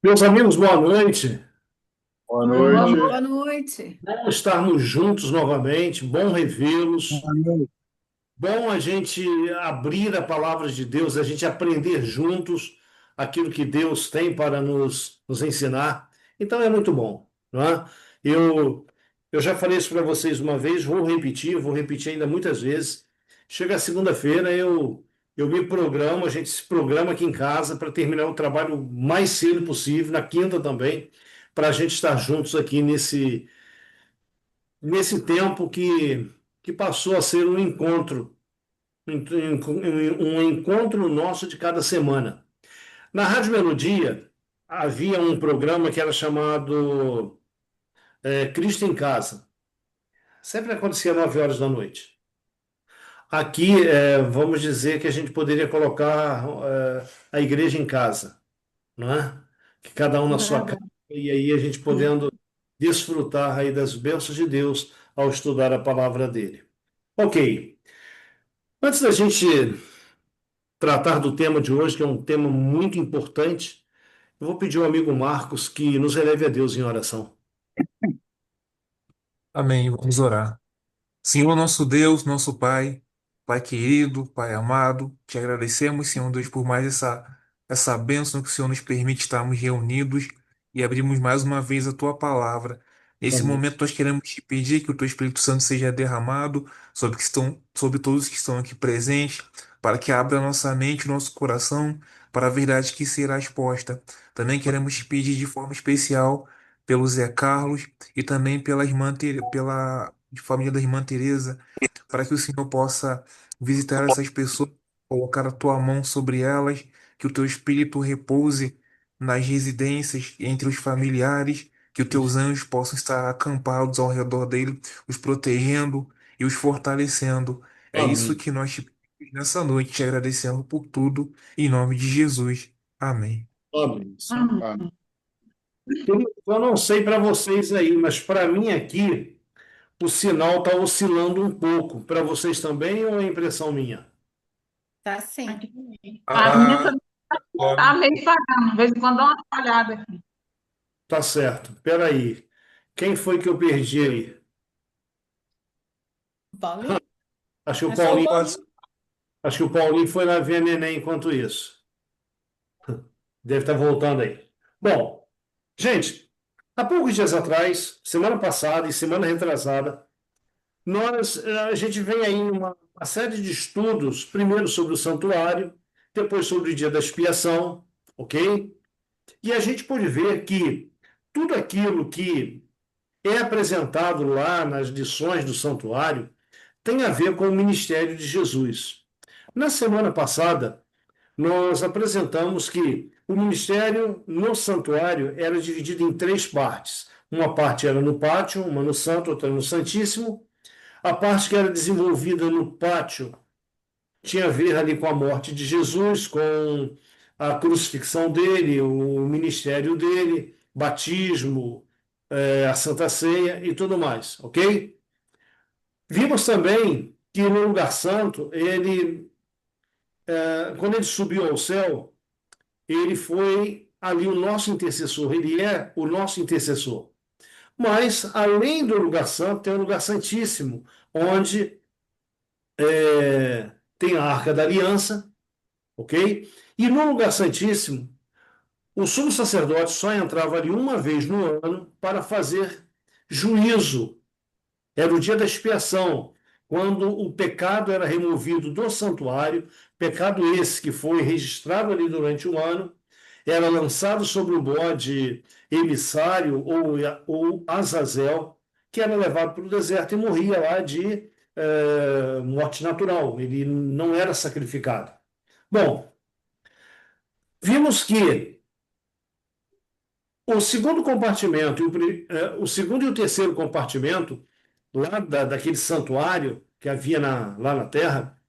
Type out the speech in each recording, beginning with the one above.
Meus amigos, boa noite. Boa Boa noite. noite. Bom estarmos juntos novamente, bom revê-los. Boa noite. Bom a gente abrir a palavra de Deus, a gente aprender juntos aquilo que Deus tem para nos ensinar. Então é muito bom, não é? Eu já falei isso para vocês uma vez, vou repetir ainda muitas vezes. Chega a segunda-feira, eu me programo, a gente se programa aqui em casa para terminar o trabalho o mais cedo possível, na quinta também, para a gente estar juntos aqui nesse tempo que passou a ser um encontro um encontro nosso de cada semana. Na Rádio Melodia havia um programa que era chamado Cristo em Casa. Sempre acontecia às 9 horas da noite. Aqui, vamos dizer que a gente poderia colocar a igreja em casa, não é? Que cada um na sua casa, Verdade. e aí a gente podendo desfrutar aí das bênçãos de Deus ao estudar a palavra dele. Ok. Antes da gente tratar do tema de hoje, que é um tema muito importante, eu vou pedir ao amigo Marcos que nos eleve a Deus em oração. Amém. Vamos orar. Senhor nosso Deus, nosso Pai, Pai querido, Pai amado, te agradecemos, Senhor Deus, por mais essa bênção que o Senhor nos permite estarmos reunidos e abrimos mais uma vez a tua palavra. Nesse Amém. momento, nós queremos te pedir que o teu Espírito Santo seja derramado sobre todos que estão aqui presentes, para que abra a nossa mente, o nosso coração, para a verdade que será exposta. Também queremos te pedir de forma especial pelo Zé Carlos e também pela família da irmã Teresa, para que o Senhor possa visitar essas pessoas, colocar a tua mão sobre elas, que o teu espírito repouse nas residências, entre os familiares, que os teus anjos possam estar acampados ao redor dele, os protegendo e os fortalecendo. É isso Amém. que nós te pedimos nessa noite, te agradecendo por tudo, em nome de Jesus. Amém. Amém. Amém. Querido, eu não sei para vocês aí, mas para mim aqui o sinal está oscilando um pouco. Para vocês também ou é impressão minha? Tá sim. A minha Ah, também glória. tá meio falhando, de vez em quando dá uma falhada aqui. Tá certo. Espera aí. Quem foi que eu perdi aí? Paulinho? Acho que o Acho que o Paulinho, Pode Paulinho. acho que o Paulinho foi lá ver a neném enquanto isso. Deve estar voltando aí. Bom, gente, há poucos dias atrás, semana passada e semana retrasada, a gente vem aí uma série de estudos, primeiro sobre o santuário, depois sobre o dia da expiação, ok? E a gente pôde ver que tudo aquilo que é apresentado lá nas lições do santuário tem a ver com o ministério de Jesus. Na semana passada, nós apresentamos que o ministério no santuário era dividido em três partes. Uma parte era no pátio, uma no santo, outra no santíssimo. A parte que era desenvolvida no pátio tinha a ver ali com a morte de Jesus, com a crucifixão dele, o ministério dele, batismo, a Santa Ceia e tudo mais, ok? Vimos também que no lugar santo, quando ele subiu ao céu, ele foi ali o nosso intercessor, ele é o nosso intercessor. Mas, além do lugar santo, tem o lugar santíssimo, onde tem a Arca da Aliança, ok? E no lugar santíssimo, o sumo sacerdote só entrava ali uma vez no ano para fazer juízo. Era o dia da expiação, quando o pecado era removido do santuário, pecado esse que foi registrado ali durante um ano, era lançado sobre o bode emissário ou Azazel, que era levado para o deserto e morria lá de morte natural. Ele não era sacrificado. Bom, vimos que o segundo compartimento, o segundo e o terceiro compartimento, lá daquele santuário que havia lá na Terra,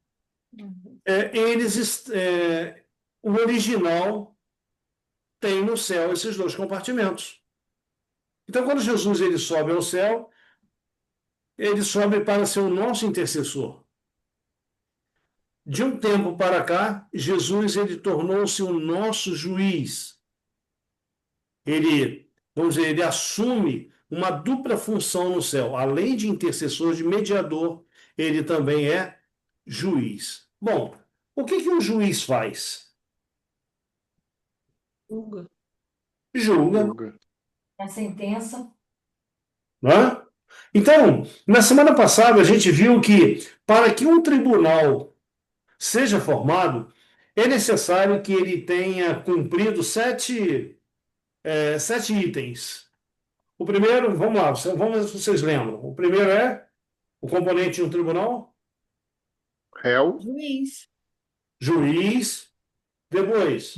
o original tem no céu esses dois compartimentos. Então, quando Jesus ele sobe ao céu, ele sobe para ser o nosso intercessor. De um tempo para cá, Jesus ele tornou-se o nosso juiz. ele, vamos dizer, ele assume uma dupla função no céu. Além de intercessor, de mediador, ele também é juiz. Bom, o que que um juiz faz? Julga. Julga, Julga. A sentença. né? Então, na semana passada, a gente viu que para que um tribunal seja formado, é necessário que ele tenha cumprido sete itens. O primeiro, vamos lá, vamos ver se vocês lembram. O primeiro é o componente de um tribunal, Réu. Juiz. juiz, depois.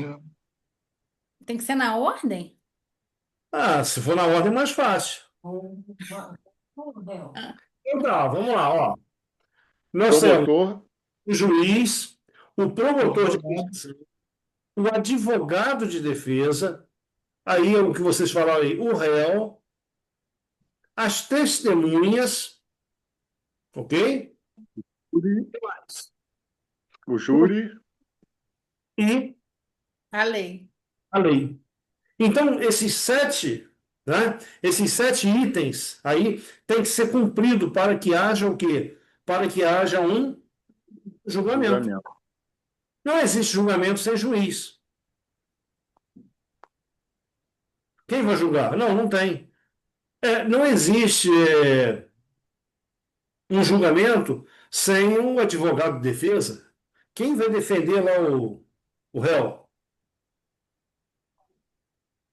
Tem que ser na ordem? Se for na ordem, mais fácil. Então tá, vamos lá, ó. Nós temos Promotor. o juiz, o promotor de justiça, o advogado de defesa, aí é o que vocês falaram aí, o réu, as testemunhas, ok? O júri. E A lei. a lei. Então, esses sete itens aí tem que ser cumprido para que haja o quê? Para que haja um julgamento. Julgamento. Não existe julgamento sem juiz. Quem vai julgar? Não, não tem. Não existe um julgamento sem um advogado de defesa. Quem vai defender lá o réu?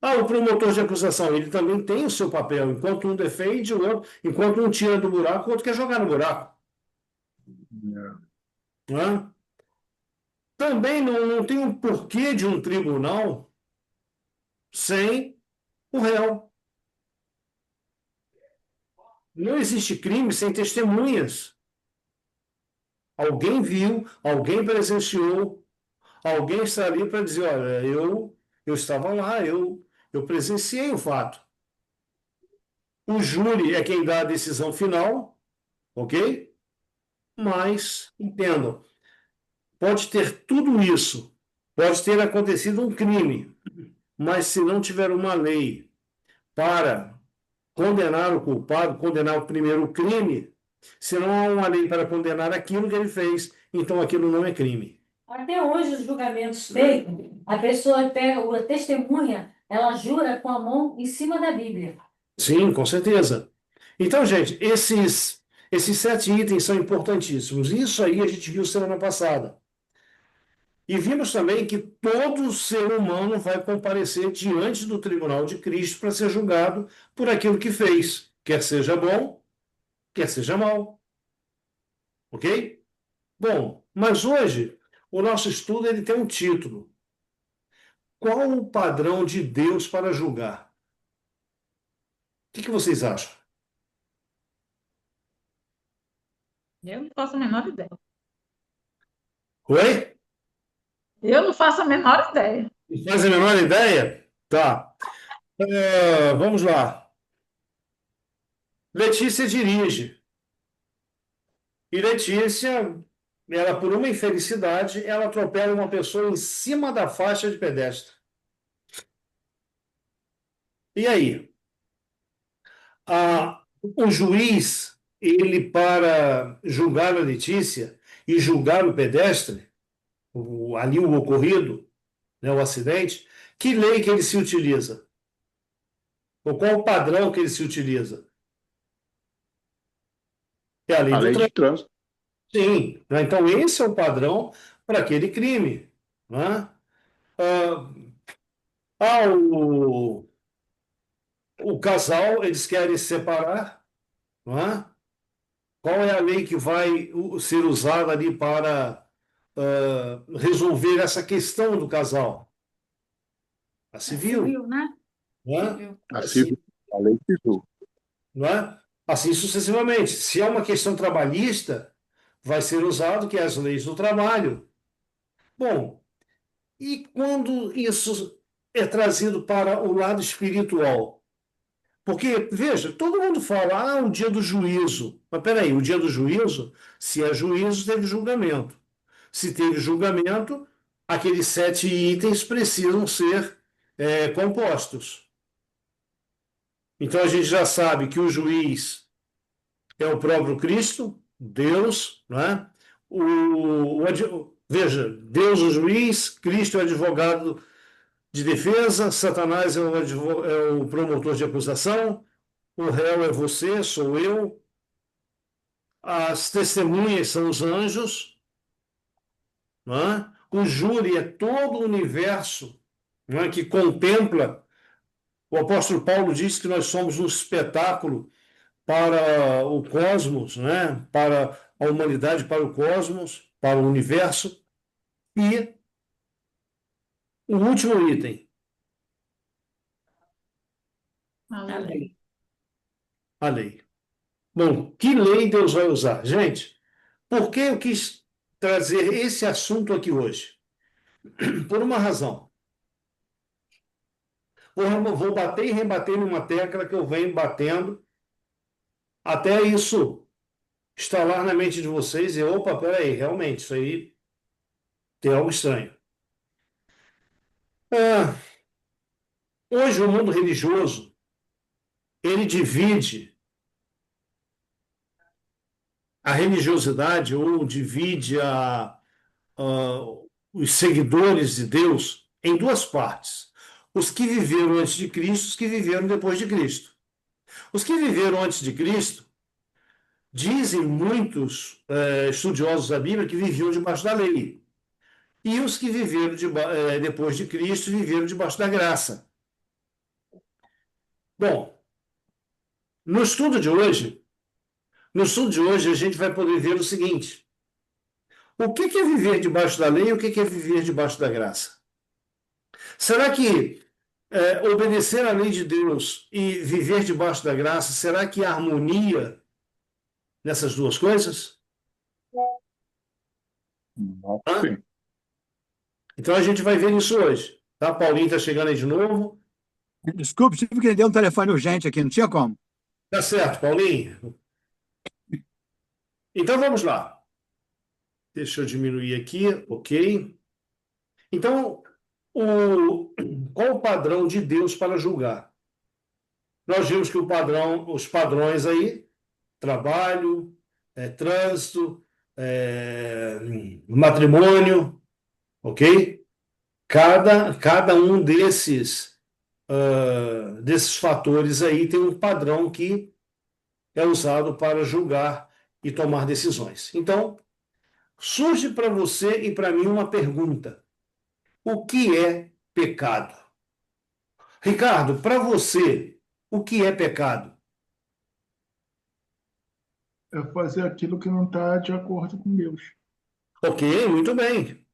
O promotor de acusação, ele também tem o seu papel. Enquanto um defende, o outro, enquanto um tira do buraco, o outro quer jogar no buraco. Né? Também não tem um porquê de um tribunal sem o réu. Não existe crime sem testemunhas. Alguém viu, alguém presenciou, alguém está ali para dizer, olha, eu estava lá, eu presenciei o fato. O júri é quem dá a decisão final, ok? Mas, entendam, pode ter tudo isso, pode ter acontecido um crime, mas se não tiver uma lei para condenar o culpado, condenar o primeiro crime, se não há uma lei para condenar aquilo que ele fez, então aquilo não é crime. Até hoje, os julgamentos feitos, a pessoa pega, a testemunha, ela jura com a mão em cima da Bíblia. Sim, com certeza. Então, gente, esses sete itens são importantíssimos. Isso aí a gente viu semana passada. E vimos também que todo ser humano vai comparecer diante do tribunal de Cristo para ser julgado por aquilo que fez, quer seja bom, quer seja mal. Ok? Bom, mas hoje o nosso estudo ele tem um título. Qual o padrão de Deus para julgar? O que vocês acham? Eu não faço a menor ideia. Oi? Eu não faço a menor ideia. Não faz a menor ideia? Tá. Vamos lá. Letícia dirige. E Letícia, ela, por uma infelicidade, ela atropela uma pessoa em cima da faixa de pedestre. E aí? O juiz, ele, para julgar a Letícia e julgar o pedestre, ali o ocorrido, né, o acidente, que lei que ele se utiliza? Ou qual o padrão que ele se utiliza? É a lei A do lei de trânsito. trânsito. Sim, né? Então esse é o padrão para aquele crime, né? Ah, o casal, eles querem se separar, não é? Qual é a lei que vai ser usada ali para resolver essa questão do casal? A civil, Civil, né? não é? Civil. A civil. A lei civil. Não é? Assim sucessivamente. Se é uma questão trabalhista, vai ser usado que é as leis do trabalho. Bom, e quando isso é trazido para o lado espiritual? Porque, veja, todo mundo fala, o dia do juízo. Mas peraí, o dia do juízo, se é juízo, teve julgamento. Se teve julgamento, aqueles sete itens precisam ser compostos. Então a gente já sabe que o juiz é o próprio Cristo, Deus, não é? Veja, Deus o juiz, Cristo é o advogado de defesa, Satanás é o promotor de acusação, o réu é você, sou eu, as testemunhas são os anjos, não é? O júri é todo o universo, não é? Que contempla. O apóstolo Paulo diz que nós somos um espetáculo para o cosmos, né? Para a humanidade, para o cosmos, para o universo. E o último item, A A lei. lei. a lei. Bom, que lei Deus vai usar? Gente, por que eu quis trazer esse assunto aqui hoje? Por uma razão. Vou bater e rebater numa tecla que eu venho batendo até isso instalar na mente de vocês e, opa, peraí, realmente, isso aí tem algo estranho. Ah, hoje o mundo religioso, ele divide a religiosidade ou divide os seguidores de Deus em duas partes. Os que viveram antes de Cristo, os que viveram depois de Cristo. Os que viveram antes de Cristo, dizem muitos estudiosos da Bíblia que viviam debaixo da lei. E os que viveram depois de Cristo viveram debaixo da graça. Bom, no estudo de hoje, a gente vai poder ver o seguinte: o que é viver debaixo da lei e o que é viver debaixo da graça? Será que obedecer à lei de Deus e viver debaixo da graça, será que há harmonia nessas duas coisas? Hã? Sim. Então a gente vai ver isso hoje. Tá? Paulinho está chegando aí de novo. Desculpe, tive que atender um telefone urgente aqui, não tinha como. Tá certo, Paulinho. Então vamos lá. Deixa eu diminuir aqui, ok. Então, qual o padrão de Deus para julgar? Nós vimos que os padrões aí, trabalho, trânsito, matrimônio, ok? Cada um desses fatores aí tem um padrão que é usado para julgar e tomar decisões. Então, surge para você e para mim uma pergunta: o que é pecado? Ricardo, para você, o que é pecado? É fazer aquilo que não está de acordo com Deus. Ok, muito bem.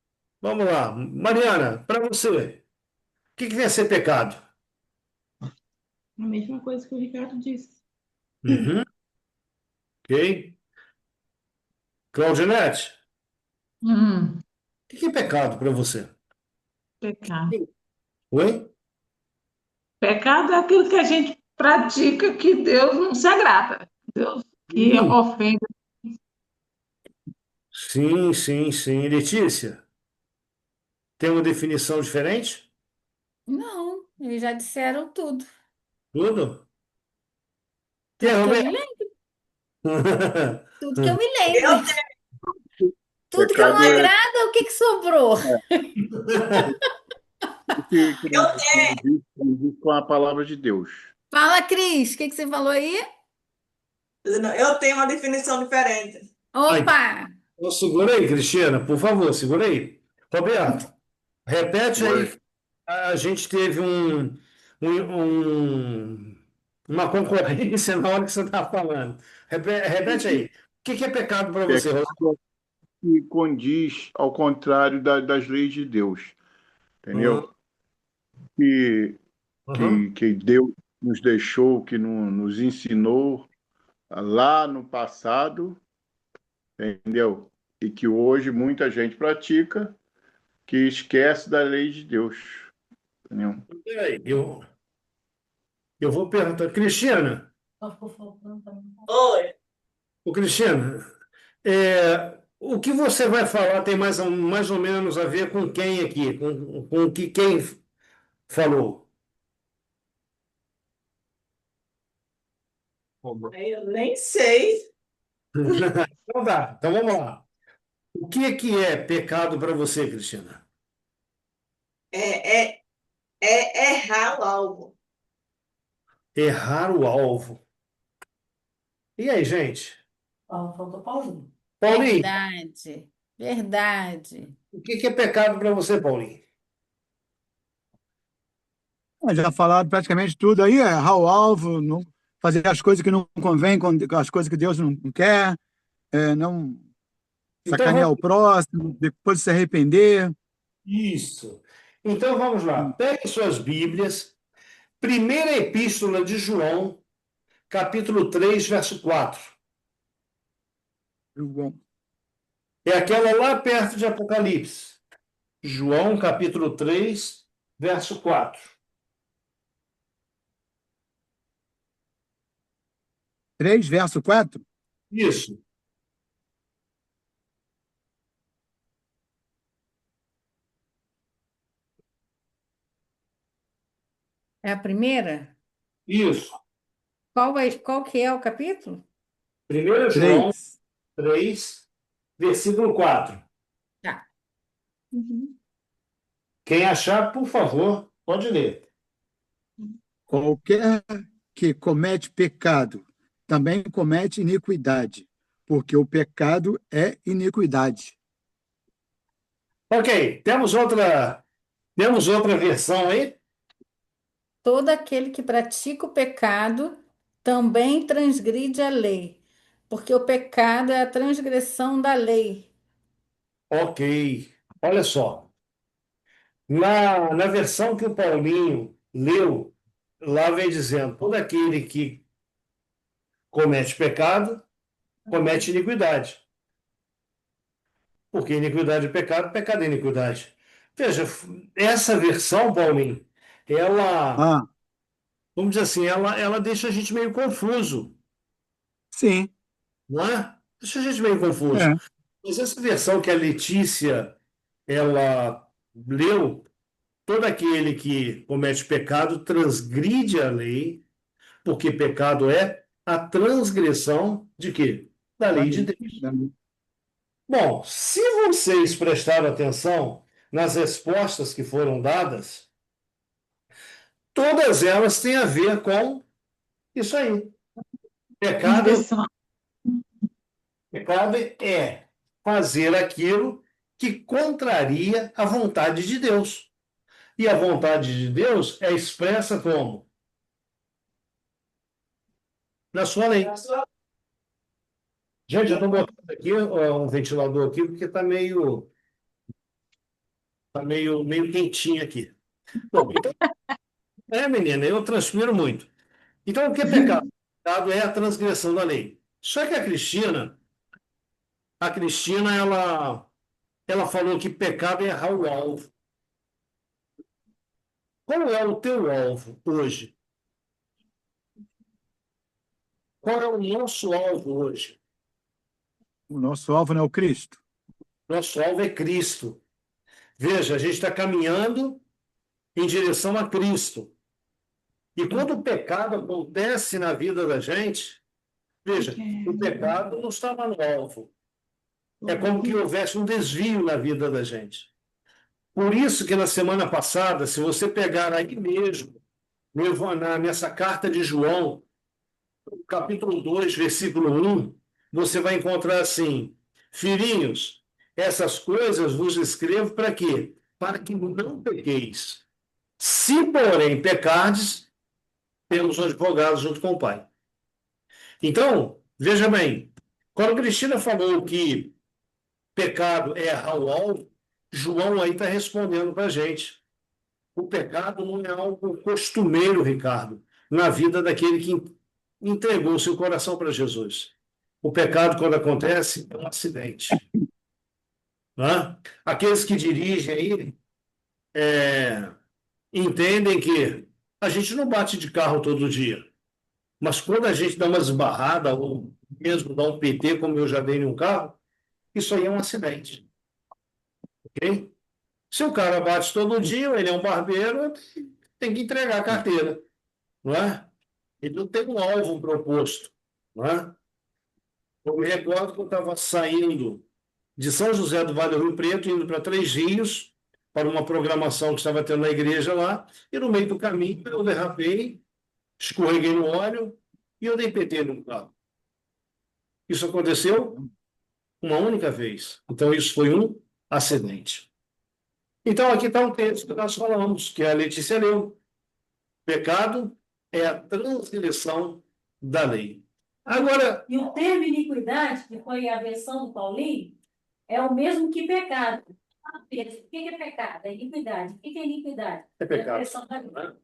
Vamos lá. Mariana, para você, o que vem a ser pecado? A mesma coisa que o Ricardo disse. Uhum, ok. Claudinete, Hum, o que é pecado para você? pecado. Oi? Pecado é aquilo que a gente pratica que Deus não se agrada. Deus que ofende. Sim, sim, sim. Letícia, tem uma definição diferente? Não, eles já disseram tudo. Tudo? Tem, Tudo que eu me Roberto? lembro. Tudo que eu me lembro. Tudo que não Pecado é agrada, o que que sobrou? o que não condiz com a palavra de Deus. Fala, Cris, o que que você falou aí? Eu tenho uma definição diferente. Opa! Então, segura aí, Cristina, por favor, segura aí. Roberto, repete aí. Oi. A gente teve uma concorrência na hora que você estava falando. Repete aí. O que é pecado para você, Roberto? Pecado que condiz ao contrário das leis de Deus, entendeu? Que, Uhum. que Deus nos deixou, que nos ensinou lá no passado, entendeu? E que hoje muita gente pratica, que esquece da lei de Deus, entendeu? Peraí, eu vou perguntar. Cristina, Oi. Cristina, o que você vai falar tem mais ou menos a ver com quem aqui? Com o que quem falou? Eu nem sei. Então tá, então vamos lá. O que é pecado para você, Cristina? É, é, é errar o alvo. Errar o alvo. E aí, gente? Faltou Paulinho. Paulinho, Verdade, verdade. o que é pecado para você, Paulinho? Já falaram praticamente tudo aí, é errar o alvo, não, fazer as coisas que não convêm, com as coisas que Deus não quer, não Então, sacanear o próximo, depois se arrepender. isso. Então vamos lá. Pegue suas Bíblias. Primeira Epístola de João, capítulo 3, verso 4. Bom, É aquela lá perto de Apocalipse. João, capítulo 3, verso 4. 3, verso 4. Isso, É a primeira? isso. Qual que é o capítulo? 1 João 3. 3, versículo 4. Tá. Quem achar, por favor, pode ler. Qualquer que comete pecado também comete iniquidade, porque o pecado é iniquidade. Ok, temos outra versão aí? Todo aquele que pratica o pecado também transgride a lei, porque o pecado é a transgressão da lei. Ok, olha só. Na versão que o Paulinho leu, lá vem dizendo: todo aquele que comete pecado, comete iniquidade. Porque iniquidade é pecado, pecado é iniquidade. Veja, essa versão, Paulinho, ela, Ah, vamos dizer assim, ela deixa a gente meio confuso, sim. não é? Deixa a gente meio confuso. É. Mas essa versão que a Letícia, ela leu, todo aquele que comete pecado transgride a lei, porque pecado é a transgressão de quê? Da lei de Dali, Deus. dali. Bom, se vocês prestaram atenção nas respostas que foram dadas, todas elas têm a ver com isso aí. Pecado, Transgressão. pecado é fazer aquilo que contraria a vontade de Deus. E a vontade de Deus é expressa como? Na sua lei. Gente, eu estou botando aqui um ventilador aqui porque está meio quentinho aqui. Bom, então, menina, eu transpiro muito. Então, o que é pecado? Pecado é a transgressão da lei. Só que a Cristina, ela falou que pecado é errar o alvo. Qual é o teu alvo hoje? Qual é o nosso alvo hoje? O nosso alvo não é o Cristo. Nosso alvo é Cristo. Veja, a gente está caminhando em direção a Cristo. E quando o pecado acontece na vida da gente, veja, o pecado não está lá no alvo. É como que houvesse um desvio na vida da gente. Por isso que na semana passada, se você pegar aí mesmo, nessa carta de João, capítulo 2, versículo 1, você vai encontrar assim: filhinhos, essas coisas vos escrevo para quê? Para que não pequeis. Se, porém, pecardes, temos um advogado junto com o Pai. Então, veja bem, quando a Cristina falou que pecado é errar o alvo, João aí está respondendo para a gente. O pecado não é algo costumeiro, Ricardo, na vida daquele que entregou seu coração para Jesus. O pecado, quando acontece, é um acidente. Né? Aqueles que dirigem aí entendem que a gente não bate de carro todo dia, mas quando a gente dá uma esbarrada ou mesmo dá um PT, como eu já dei em um carro, isso aí é um acidente. Ok? Se o cara bate todo dia, ele é um barbeiro, tem que entregar a carteira, não é? Ele não tem um alvo proposto. não é? Eu me recordo que eu estava saindo de São José do Vale do Rio Preto, indo para Três Rios, para uma programação que estava tendo na igreja lá, e no meio do caminho eu derrapei, escorreguei no óleo e eu dei PT no carro. Isso aconteceu uma única vez. Então, isso foi um acidente. Então, aqui está um texto que nós falamos, que a Letícia leu. Pecado é a transgressão da lei. Agora, E o termo iniquidade, que foi a versão do Paulinho, é o mesmo que pecado. O que é pecado? É iniquidade. O que é iniquidade? é É a pecado. versão da lei.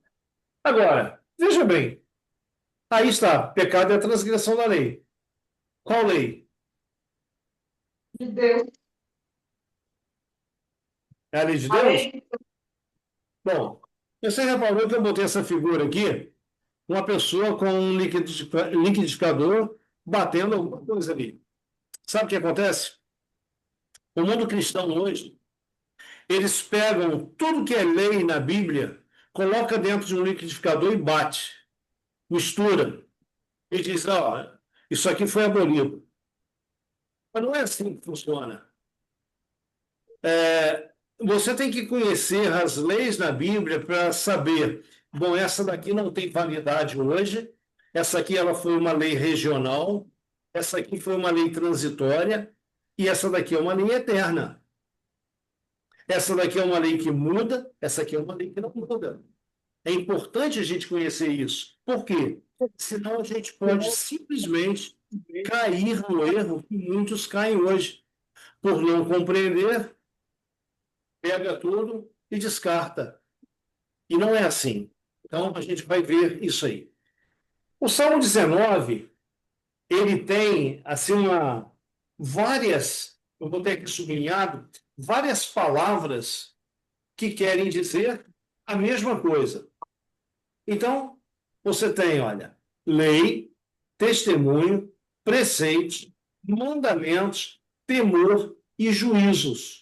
Agora, veja bem. Aí está, pecado é a transgressão da lei. Qual lei? De Deus. É a lei de A Deus? lei. Bom, você reparou que eu botei essa figura aqui, uma pessoa com um liquidificador batendo alguma coisa ali. Sabe o que acontece? O mundo cristão hoje, eles pegam tudo que é lei na Bíblia, coloca dentro de um liquidificador e bate, mistura, e diz, ó, isso aqui foi abolido. Mas não é assim que funciona. Você tem que conhecer as leis na Bíblia para saber, bom, essa daqui não tem validade hoje, essa aqui ela foi uma lei regional, essa aqui foi uma lei transitória, e essa daqui é uma lei eterna. Essa daqui é uma lei que muda, essa aqui é uma lei que não muda. É importante a gente conhecer isso. Por quê? Senão a gente pode simplesmente cair no erro que muitos caem hoje, por não compreender, pega tudo e descarta. E não é assim. Então, a gente vai ver isso aí. O Salmo 19, ele tem, assim, várias, eu vou ter aqui sublinhado, várias palavras que querem dizer a mesma coisa. Então, você tem, olha, lei, testemunho, preceitos, mandamentos, temor e juízos.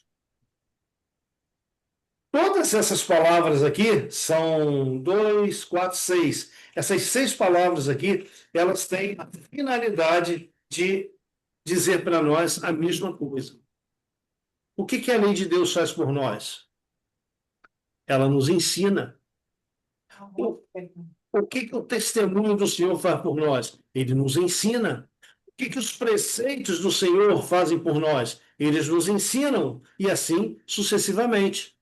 Todas essas palavras aqui são 2, 4, 6. Essas 6 palavras aqui, elas têm a finalidade de dizer para nós a mesma coisa. O que a lei de Deus faz por nós? Ela nos ensina. O que o testemunho do Senhor faz por nós? Ele nos ensina. O que os preceitos do Senhor fazem por nós? Eles nos ensinam. E assim sucessivamente.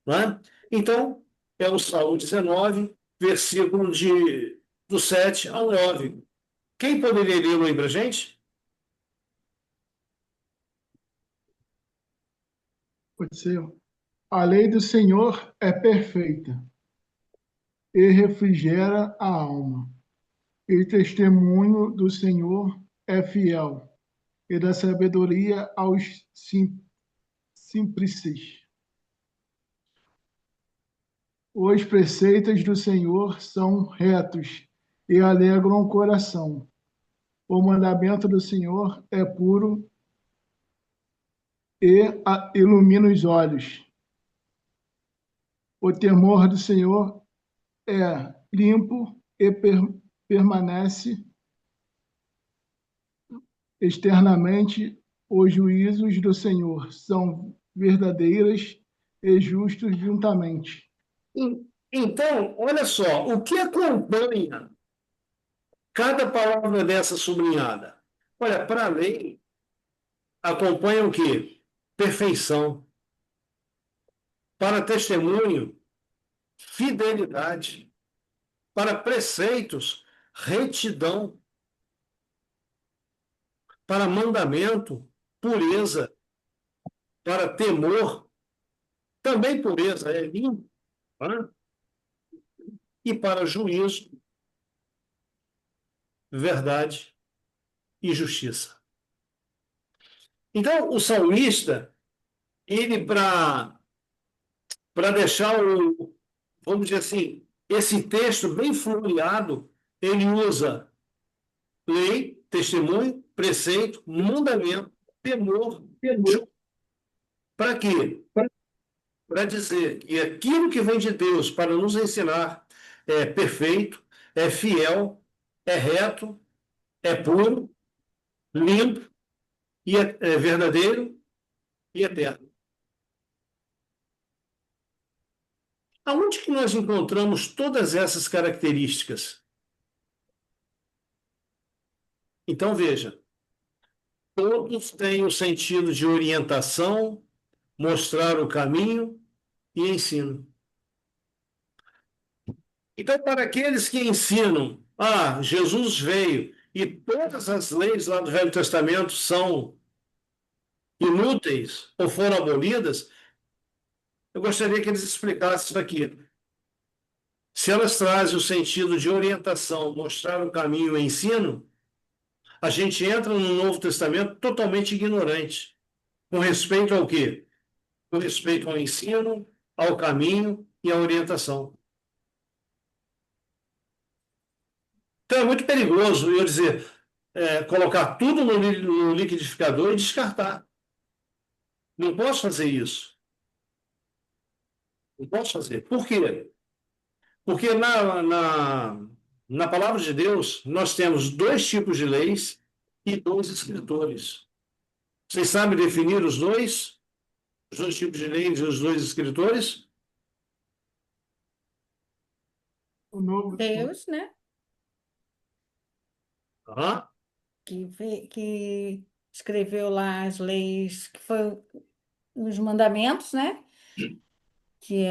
Não é? Então, é o Salmo 19, versículo do 7 ao 9. Quem poderia ler aí para a gente? Pode ser. A lei do Senhor é perfeita e refrigera a alma. E o testemunho do Senhor é fiel e dá sabedoria aos simples. Os preceitos do Senhor são retos e alegram o coração. O mandamento do Senhor é puro e ilumina os olhos. O temor do Senhor é limpo e permanece externamente. Os juízos do Senhor são verdadeiros e justos juntamente. Então, olha só, o que acompanha cada palavra dessa sublinhada? Olha, para a lei, acompanha o quê? Perfeição. Para testemunho, fidelidade. Para preceitos, retidão. Para mandamento, pureza. Para temor, também pureza, é limpo. Né? E para juízo, verdade e justiça. Então, o salmista, ele para deixar vamos dizer assim, esse texto bem floreado, ele usa lei, testemunho, preceito, mandamento, temor, para quê? Para dizer que aquilo que vem de Deus para nos ensinar é perfeito, é fiel, é reto é puro, limpo, e é verdadeiro e eterno. Aonde que nós encontramos todas essas características? Então, veja, todos têm o sentido de orientação, mostrar o caminho e ensino. Então, para aqueles que ensinam, Jesus veio e todas as leis lá do Velho Testamento são inúteis ou foram abolidas, eu gostaria que eles explicassem isso aqui. Se elas trazem o sentido de orientação, mostrar o caminho e ensino, a gente entra no Novo Testamento totalmente ignorante. Com respeito ao quê? Com respeito ao ensino, ao caminho e à orientação. Então é muito perigoso eu dizer, colocar tudo no liquidificador e descartar. Não posso fazer isso. Não posso fazer. Por quê? Porque na palavra de Deus, nós temos dois tipos de leis e dois escritores. Vocês sabem definir os dois tipos de leis e os dois escritores? O novo Deus, né? Aham. Que escreveu lá as leis, que foi os mandamentos, né? Que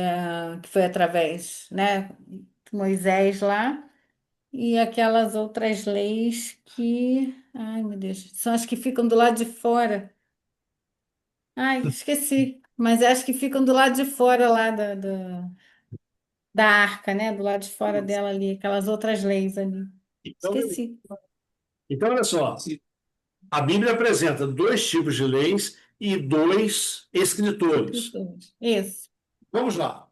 foi através, né, de Moisés lá, e aquelas outras leis que, ai meu Deus, são as que ficam do lado de fora. Ai, esqueci, mas acho que ficam do lado de fora lá da arca, né? Do lado de fora dela ali, aquelas outras leis ali. Então, Esqueci. então, olha só, a Bíblia apresenta dois tipos de leis e dois escritores. Isso. Vamos lá.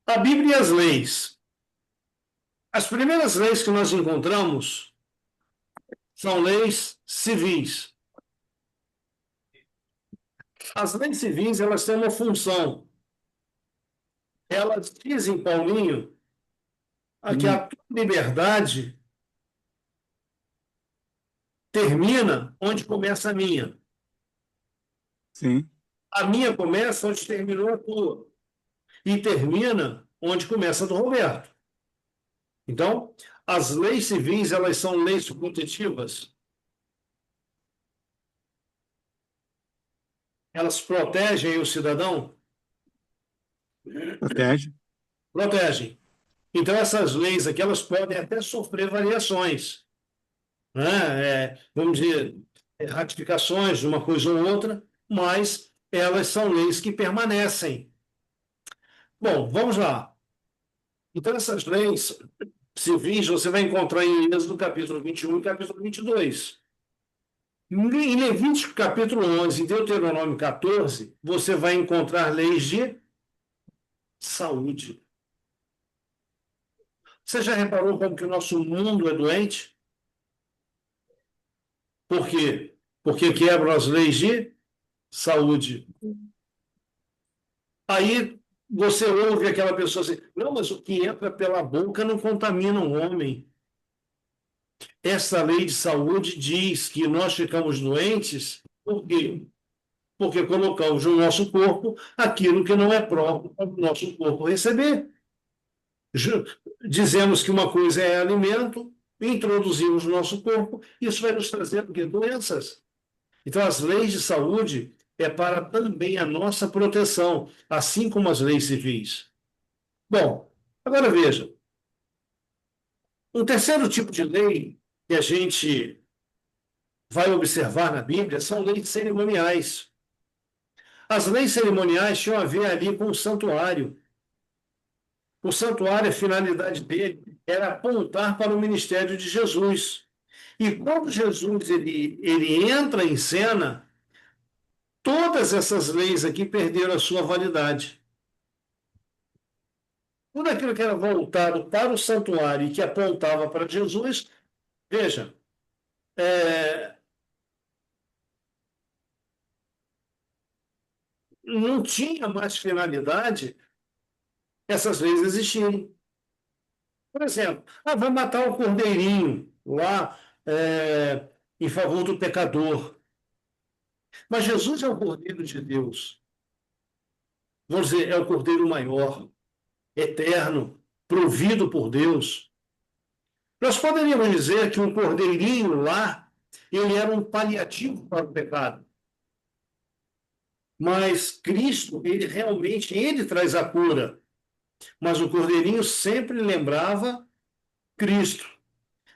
A Bíblia e as leis. As primeiras leis que nós encontramos são leis civis. As leis civis, elas têm uma função. Elas dizem, Paulinho, que a tua liberdade termina onde começa a minha. Sim. A minha começa onde terminou a tua. E termina onde começa a do Roberto. Então, as leis civis, elas são leis protetivas. Elas protegem o cidadão? Protege. Protegem. Então, essas leis aqui, elas podem até sofrer variações, né? Vamos dizer, ratificações de uma coisa ou outra, mas elas são leis que permanecem. Bom, vamos lá. Então, essas leis civis você vai encontrar em Êxodo capítulo 21 e capítulo 22. Em Levítico capítulo 11 e Deuteronômio 14, você vai encontrar leis de saúde. Você já reparou como que o nosso mundo é doente? Por quê? Porque quebram as leis de saúde. Aí você ouve aquela pessoa assim, não, mas o que entra pela boca não contamina o homem. Essa lei de saúde diz que nós ficamos doentes, por quê? Porque colocamos no nosso corpo aquilo que não é próprio para o nosso corpo receber. Dizemos que uma coisa é alimento, introduzimos no nosso corpo, isso vai nos trazer doenças. Então, as leis de saúde é para também a nossa proteção, assim como as leis civis. Bom, agora veja. Um terceiro tipo de lei que a gente vai observar na Bíblia são leis cerimoniais. As leis cerimoniais tinham a ver ali com o santuário. O santuário, a finalidade dele era apontar para o ministério de Jesus. E quando Jesus ele entra em cena, todas essas leis aqui perderam a sua validade. Tudo aquilo que era voltado para o santuário e que apontava para Jesus, veja, não tinha mais finalidade essas leis existirem. Por exemplo, vai matar o cordeirinho lá em favor do pecador. Mas Jesus é o Cordeiro de Deus. Vamos dizer, é o Cordeiro maior, eterno, provido por Deus. Nós poderíamos dizer que um cordeirinho lá, ele era um paliativo para o pecado. Mas Cristo, ele realmente, ele traz a cura. Mas o cordeirinho sempre lembrava Cristo.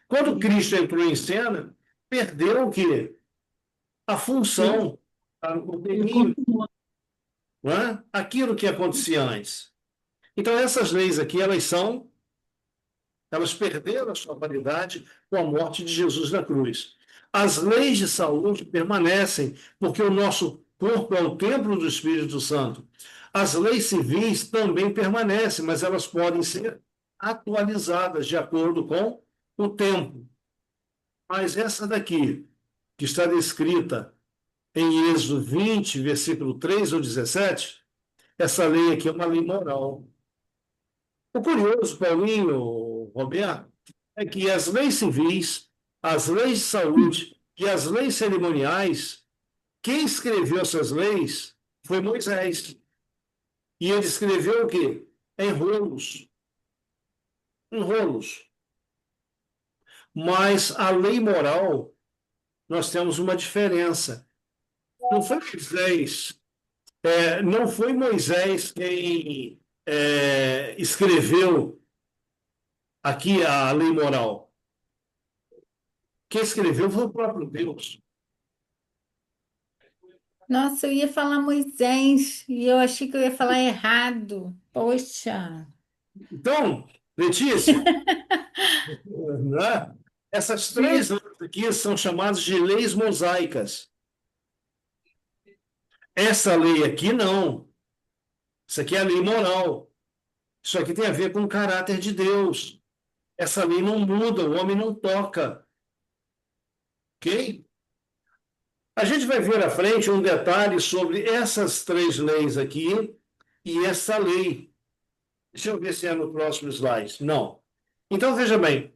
Quando Cristo entrou em cena, perdeu o quê? A função para o Ele cordeirinho, continua. não é? Aquilo que acontecia antes. Então, essas leis aqui, elas perderam a sua validade com a morte de Jesus na cruz. As leis de saúde permanecem, porque o nosso corpo é o templo do Espírito Santo. As leis civis também permanecem, mas elas podem ser atualizadas de acordo com o tempo. Mas essa daqui, que está descrita em Êxodo 20, versículo 3 ou 17, essa lei aqui é uma lei moral. O curioso, Paulinho, Roberto, é que as leis civis, as leis de saúde e as leis cerimoniais, quem escreveu essas leis foi Moisés. E ele escreveu o quê? Em rolos. Em rolos. Mas a lei moral, nós temos uma diferença. Não foi Moisés, não foi Moisés quem escreveu aqui a lei moral. Quem escreveu foi o próprio Deus. Nossa, eu ia falar Moisés e eu achei que eu ia falar errado. Poxa. Então, Letícia, né? Essas três leis aqui são chamadas de leis mosaicas. Essa lei aqui não. Isso aqui é a lei moral. Isso aqui tem a ver com o caráter de Deus. Essa lei não muda, o homem não toca. Ok? A gente vai ver à frente um detalhe sobre essas três leis aqui e essa lei. Deixa eu ver se é no próximo slide. Não. Então, veja bem.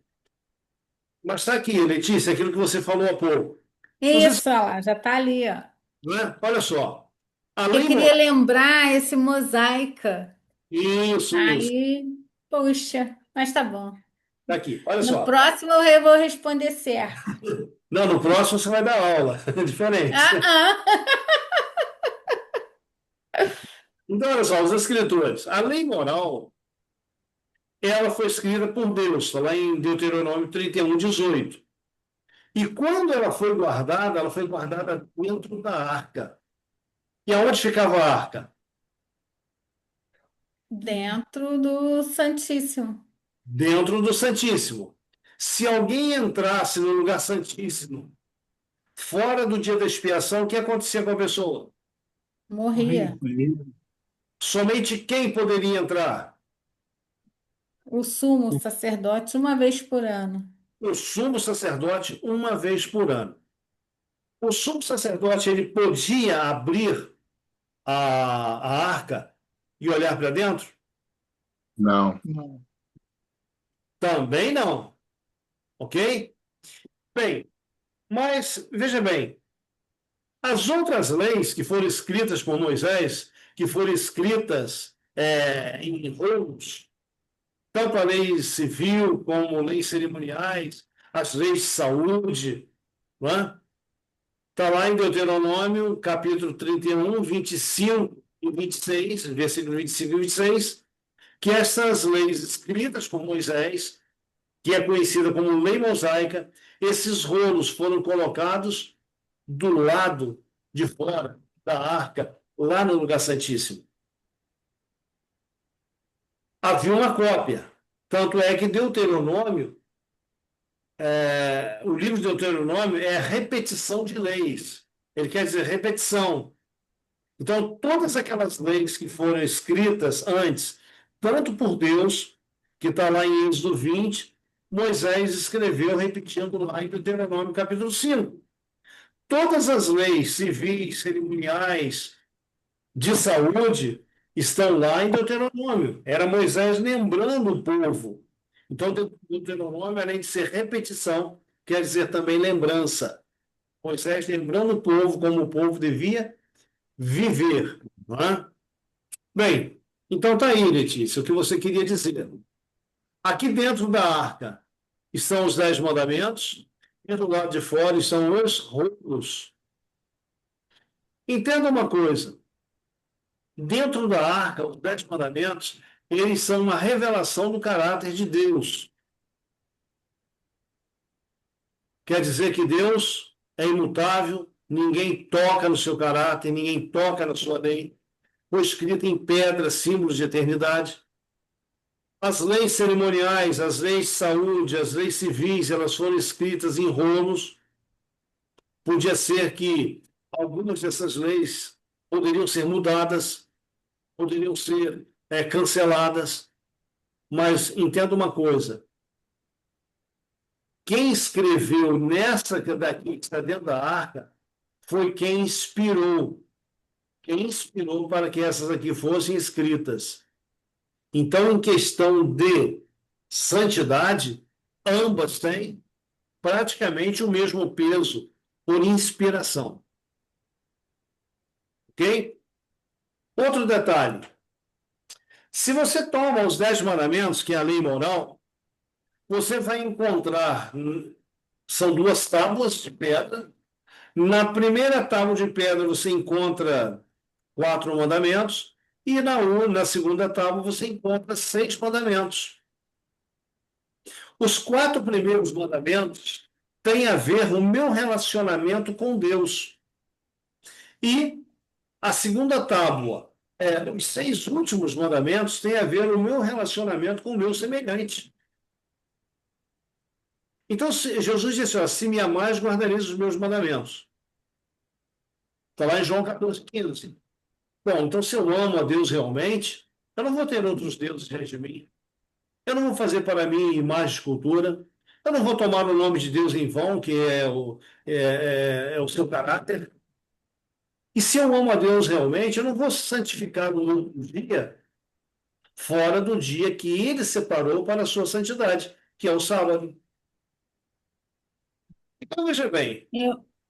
Mas está aqui, Letícia, aquilo que você falou há pouco. Isso, olha lá, já está ali, ó. Não é? Olha só. A Eu lei queria moral. lembrar esse mosaica. Isso. Aí, poxa, mas tá bom. Está aqui. Olha No só. próximo eu vou responder certo. Não, no próximo você vai dar aula. É diferente. Ah, Então, olha só, os escritores. A lei moral, ela foi escrita por Deus, está lá em Deuteronômio 31, 18. E quando ela foi guardada dentro da arca. E aonde ficava a arca? dentro do Santíssimo. Dentro do Santíssimo. Se alguém entrasse no lugar santíssimo, fora do dia da expiação, o que acontecia com a pessoa? Morria. Somente quem poderia entrar? O sumo sacerdote uma vez por ano. O sumo sacerdote, uma vez por ano. O sumo sacerdote, ele podia abrir a arca e olhar para dentro? Não. Não. Também não. Ok? Bem, mas veja bem, as outras leis que foram escritas por Moisés, que foram escritas em rolos, tanto a lei civil como leis cerimoniais, as leis de saúde, não é? Está lá em Deuteronômio, capítulo 31, 25 e 26, versículo 25 e 26, que essas leis escritas por Moisés, que é conhecida como lei mosaica, esses rolos foram colocados do lado de fora da arca, lá no lugar santíssimo. Havia uma cópia. Tanto é que Deuteronômio, o livro de Deuteronômio é repetição de leis. Ele quer dizer repetição. Então, todas aquelas leis que foram escritas antes, tanto por Deus, que está lá em Êxodo 20, Moisés escreveu repetindo lá em Deuteronômio capítulo 5. Todas as leis civis, cerimoniais, de saúde, estão lá em Deuteronômio. Era Moisés lembrando o povo. Então, Deuteronômio, além de ser repetição, quer dizer também lembrança. Moisés lembrando o povo como o povo devia viver. Não é? Bem, então tá aí, Letícia, o que você queria dizer. Aqui dentro da arca estão os 10 mandamentos, e do lado de fora estão os rolos. Entenda uma coisa: dentro da arca, os 10 mandamentos, eles são uma revelação do caráter de Deus. Quer dizer que Deus é imutável, ninguém toca no seu caráter, ninguém toca na sua lei. Foi escrita em pedra, símbolos de eternidade. As leis cerimoniais, as leis de saúde, as leis civis, elas foram escritas em rolos. Podia ser que algumas dessas leis poderiam ser mudadas, poderiam ser canceladas, mas entenda uma coisa: quem escreveu nessa daqui que está dentro da arca foi quem inspirou para que essas aqui fossem escritas. Então, em questão de santidade, ambas têm praticamente o mesmo peso por inspiração. Ok? Outro detalhe: se você toma os 10 mandamentos, que é a lei moral, você vai encontrar, são 2 tábuas de pedra. Na primeira tábua de pedra você encontra 4 mandamentos, e na segunda tábua você encontra 6 mandamentos. Os 4 primeiros mandamentos têm a ver com o meu relacionamento com Deus. E a segunda tábua, os 6 últimos mandamentos, têm a ver com o meu relacionamento com o meu semelhante. Então, Jesus disse: ó, se me amais, guardareis os meus mandamentos. Está lá em João 14,15. Bom, então se eu amo a Deus realmente, eu não vou ter outros deuses diante de mim. Eu não vou fazer para mim imagem de escultura. Eu não vou tomar o nome de Deus em vão, que é o seu caráter. E se eu amo a Deus realmente, eu não vou santificar um outro dia fora do dia que Ele separou para a sua santidade, que é o sábado. Então, veja bem.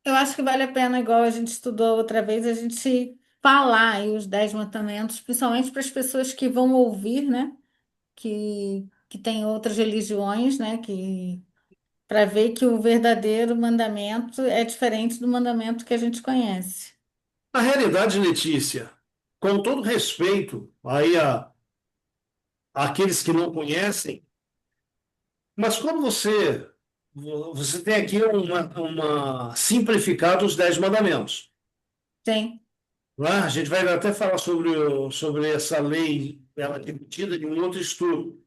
Eu acho que vale a pena, igual a gente estudou outra vez, a gente falar aí os 10 mandamentos, principalmente para as pessoas que vão ouvir, né? Que tem outras religiões, né? Para ver que o verdadeiro mandamento é diferente do mandamento que a gente conhece. Na realidade, Letícia, com todo respeito aí àqueles que não conhecem, mas quando você tem aqui uma simplificado os 10 mandamentos. Sim. Não é? A gente vai até falar sobre essa lei, ela é embutida em um outro estudo.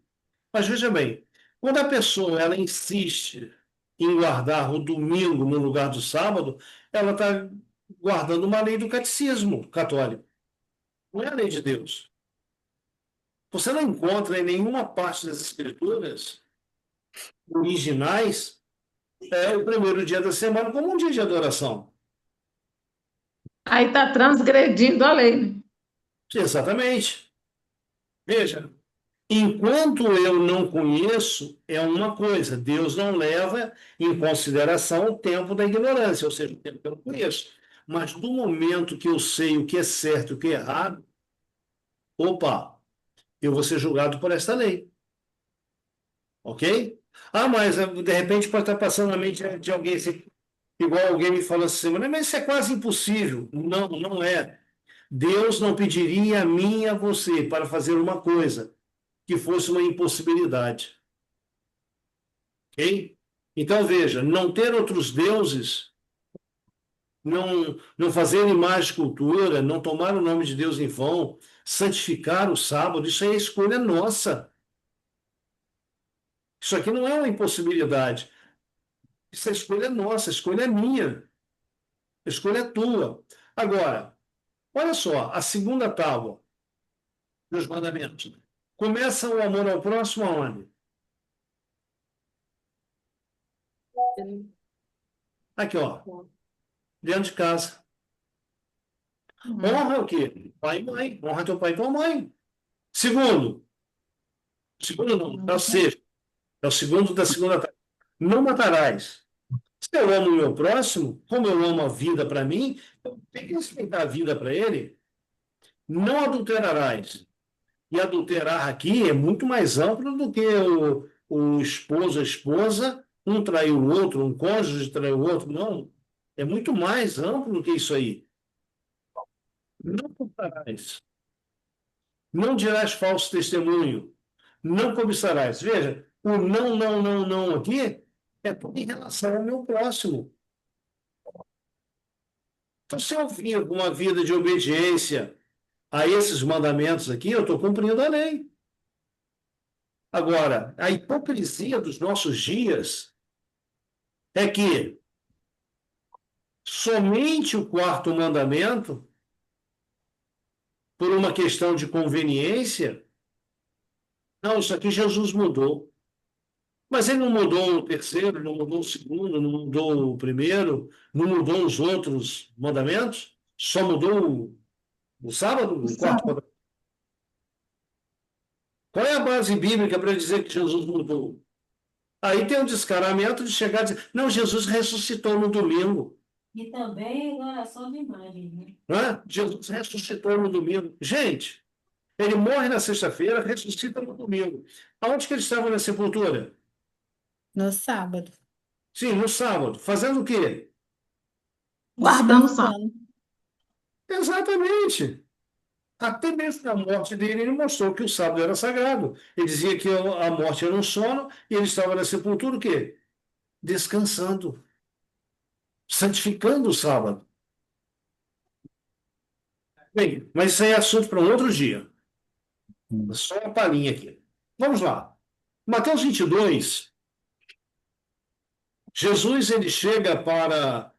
Mas veja bem, quando a pessoa ela insiste em guardar o domingo no lugar do sábado, ela está guardando uma lei do catecismo católico. Não é a lei de Deus. Você não encontra em nenhuma parte das escrituras originais o primeiro dia da semana como um dia de adoração. Aí está transgredindo a lei. Exatamente. Veja, enquanto eu não conheço, é uma coisa. Deus não leva em consideração o tempo da ignorância, ou seja, o tempo que eu não conheço. Mas do momento que eu sei o que é certo e o que é errado, opa, eu vou ser julgado por esta lei. Ok? Ah, mas de repente pode estar passando na mente de alguém assim, igual alguém me falou assim, mas isso é quase impossível. Não, não é. Deus não pediria a mim e a você para fazer uma coisa que fosse uma impossibilidade. Ok? Então, veja, não ter outros deuses, não fazer imagem de escultura, não tomar o nome de Deus em vão, santificar o sábado, isso é escolha nossa. Isso aqui não é uma impossibilidade. Isso é escolha nossa, a escolha é minha. A escolha é tua. Agora, olha só, a segunda tábua dos mandamentos. Começa o amor ao próximo aonde? Aqui, ó. Dentro de casa. Honra o quê? Pai e mãe. Honra teu pai e tua mãe. Segundo não, é o sexto. É o segundo da segunda tábua. Não matarás. Se eu amo o meu próximo, como eu amo a vida para mim, eu tenho que respeitar a vida para ele. Não adulterarás. E adulterar aqui é muito mais amplo do que o esposo, a esposa, um traiu o outro, um cônjuge traiu o outro. Não. É muito mais amplo do que isso aí. Não culparás. Não dirás falso testemunho. Não cobiçarás. Veja, o não, não, não, não aqui é tudo em relação ao meu próximo. Então, se eu vivo uma vida de obediência a esses mandamentos aqui, eu estou cumprindo a lei. Agora, a hipocrisia dos nossos dias é que somente o quarto mandamento, por uma questão de conveniência, não, isso aqui Jesus mudou. Mas ele não mudou o terceiro, não mudou o segundo, não mudou o primeiro, não mudou os outros mandamentos, só mudou o sábado, o quarto mandamento. Qual é a base bíblica para dizer que Jesus mudou? Aí tem o descaramento de chegar e dizer, não, Jesus ressuscitou no domingo. E também oração de imagem, né? Não é? Jesus ressuscitou no domingo. Gente, ele morre na sexta-feira, ressuscita no domingo. Aonde que ele estava na sepultura? No sábado. Sim, no sábado. Fazendo o quê? Guardando o sábado. Descansando. Exatamente. Até mesmo na morte dele, ele mostrou que o sábado era sagrado. Ele dizia que a morte era um sono e ele estava na sepultura o quê? Descansando, santificando o sábado. Bem, mas isso aí é assunto para um outro dia. Só uma palhinha aqui. Vamos lá. Mateus 22, Jesus ele chega para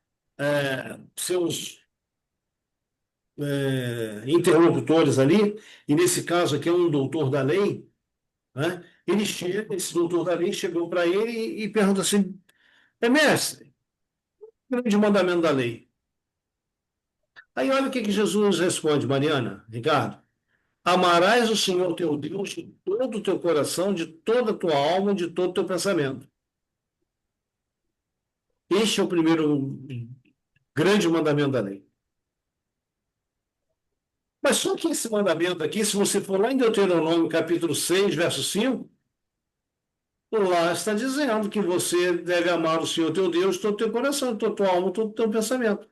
seus interlocutores ali, e nesse caso aqui é um doutor da lei, né? Ele chega, esse doutor da lei chegou para ele e pergunta assim, mestre, grande mandamento da lei. Aí olha o que Jesus responde, Mariana, Ricardo. Amarás o Senhor teu Deus de todo o teu coração, de toda a tua alma, de todo o teu pensamento. Este é o primeiro grande mandamento da lei. Mas só que esse mandamento aqui, se você for lá em Deuteronômio capítulo 6, verso 5, lá está dizendo que você deve amar o Senhor teu Deus de todo o teu coração, de toda a tua alma, de todo o teu pensamento.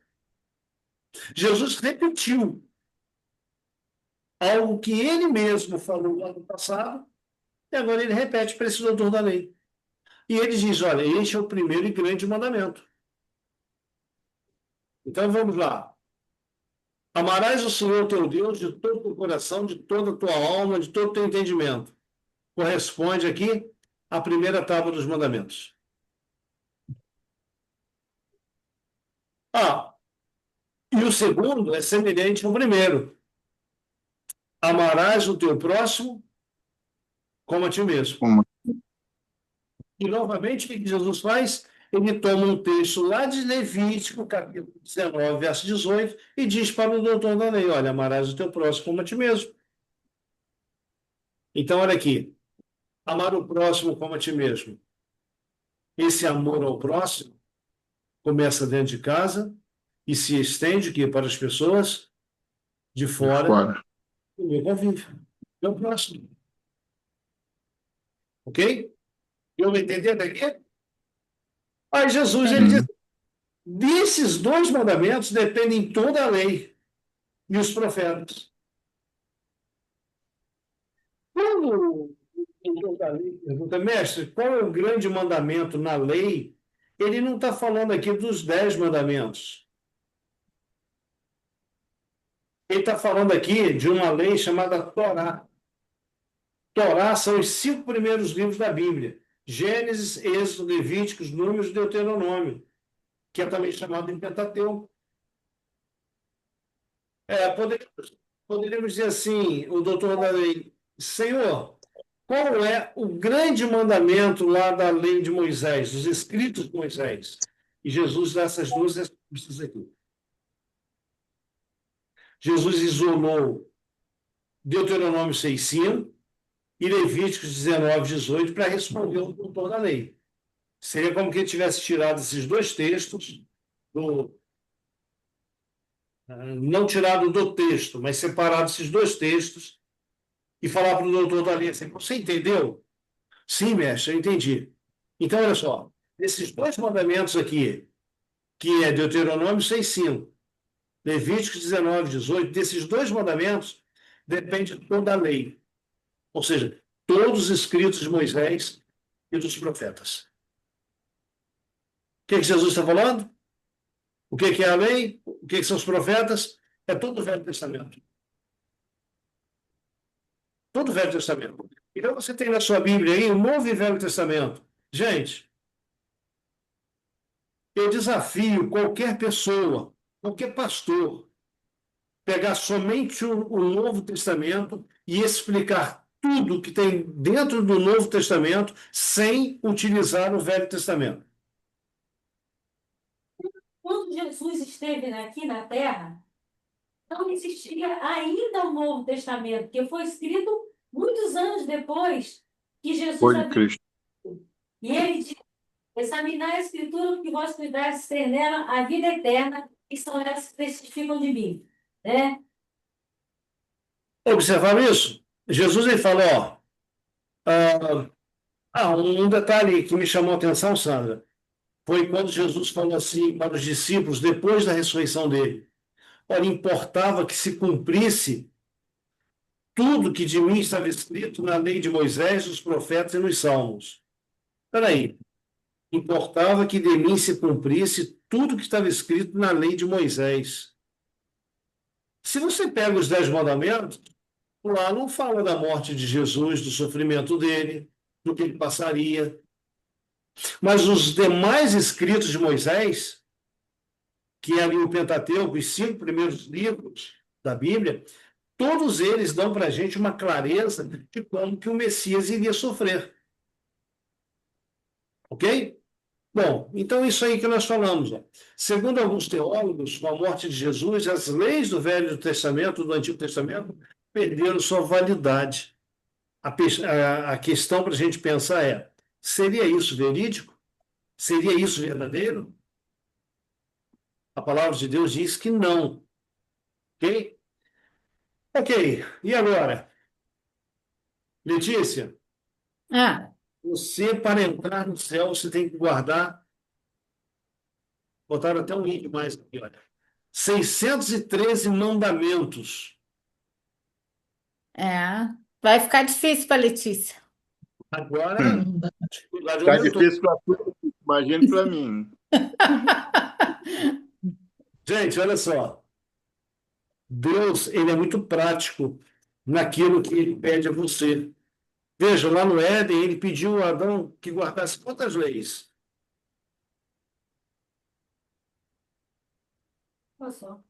Jesus repetiu algo que ele mesmo falou no ano passado, e agora ele repete para esse doutor da lei. E ele diz, olha, este é o primeiro e grande mandamento. Então vamos lá. Amarás o Senhor teu Deus de todo o teu coração, de toda a tua alma, de todo o teu entendimento. Corresponde aqui à primeira tábua dos mandamentos. E o segundo é semelhante ao primeiro. Amarás o teu próximo como a ti mesmo. E, novamente, o que Jesus faz? Ele toma um texto lá de Levítico, capítulo 19, verso 18, e diz para o doutor da lei, olha, amarás o teu próximo como a ti mesmo. Então, olha aqui. Amar o próximo como a ti mesmo. Esse amor ao próximo começa dentro de casa e se estende aqui para as pessoas de fora do meu convívio. É o próximo. Ok? Eu me entendi até aqui? Aí Jesus, ele diz, desses dois mandamentos dependem toda a lei e os profetas. Quando o doutor da lei pergunta, mestre, qual é o grande mandamento na lei? Ele não está falando aqui dos 10 mandamentos. Ele está falando aqui de uma lei chamada Torá. Torá são os 5 primeiros livros da Bíblia. Gênesis, Êxodo, Levíticos, Números e Deuteronômio, que é também chamado de Pentateuco. Poderíamos dizer assim, o doutor da lei, Senhor, qual é o grande mandamento lá da lei de Moisés, dos escritos de Moisés? E Jesus dá essas duas respostas aqui. Jesus isolou Deuteronômio 6,5 e Levíticos 19, 18 para responder ao doutor da lei. Seria como que ele tivesse tirado esses dois textos, do, não tirado do texto, mas separado esses dois textos e falar para o doutor da lei assim: você entendeu? Sim, mestre, eu entendi. Então, olha só, esses dois mandamentos aqui, que é Deuteronômio 6:5, Levítico 19:18, desses dois mandamentos depende toda a lei. Ou seja, todos os escritos de Moisés e dos profetas. O que Jesus está falando? O que é a lei? O que são os profetas? É todo o Velho Testamento. Todo o Velho Testamento. Então você tem na sua Bíblia aí o Novo e Velho Testamento. Gente, eu desafio qualquer pessoa, qualquer pastor, pegar somente o Novo Testamento e explicar tudo que tem dentro do Novo Testamento sem utilizar o Velho Testamento. Quando Jesus esteve aqui na Terra, não existia ainda o Novo Testamento, que foi escrito muitos anos depois que Jesus Foi de havia. Cristo. E ele diz: examinar a Escritura, porque vós cuidares ter nela a vida eterna, e são elas que testificam de mim. Né? Observaram isso? Jesus ele falou, um detalhe que me chamou a atenção, Sandra, foi quando Jesus falou assim para os discípulos, depois da ressurreição dele: olha, importava que se cumprisse tudo que de mim estava escrito na lei de Moisés, nos profetas e nos salmos. Espera aí. Importava que de mim se cumprisse tudo que estava escrito na lei de Moisés. Se você pega os 10 mandamentos, lá não fala da morte de Jesus, do sofrimento dele, do que ele passaria. Mas os demais escritos de Moisés, que é ali o Pentateuco, os 5 primeiros livros da Bíblia, todos eles dão para a gente uma clareza de como que o Messias iria sofrer. Ok? Bom, então isso aí que nós falamos. Ó. Segundo alguns teólogos, com a morte de Jesus, as leis do Velho Testamento, do Antigo Testamento, perderam sua validade. A questão para a gente pensar é: seria isso verídico? Seria isso verdadeiro? A palavra de Deus diz que não. Ok? Ok, e agora? Letícia, Ah, você, para entrar no céu, você tem que guardar, botaram até um link mais aqui, olha, 613 mandamentos. é. Vai ficar difícil para Letícia. Agora, a dificuldade Tá aumentou. difícil para tudo, imagine para mim. Gente, olha só. Deus, ele é muito prático naquilo que ele pede a você. Veja, lá no Éden, ele pediu a Adão que guardasse quantas leis? Olha só.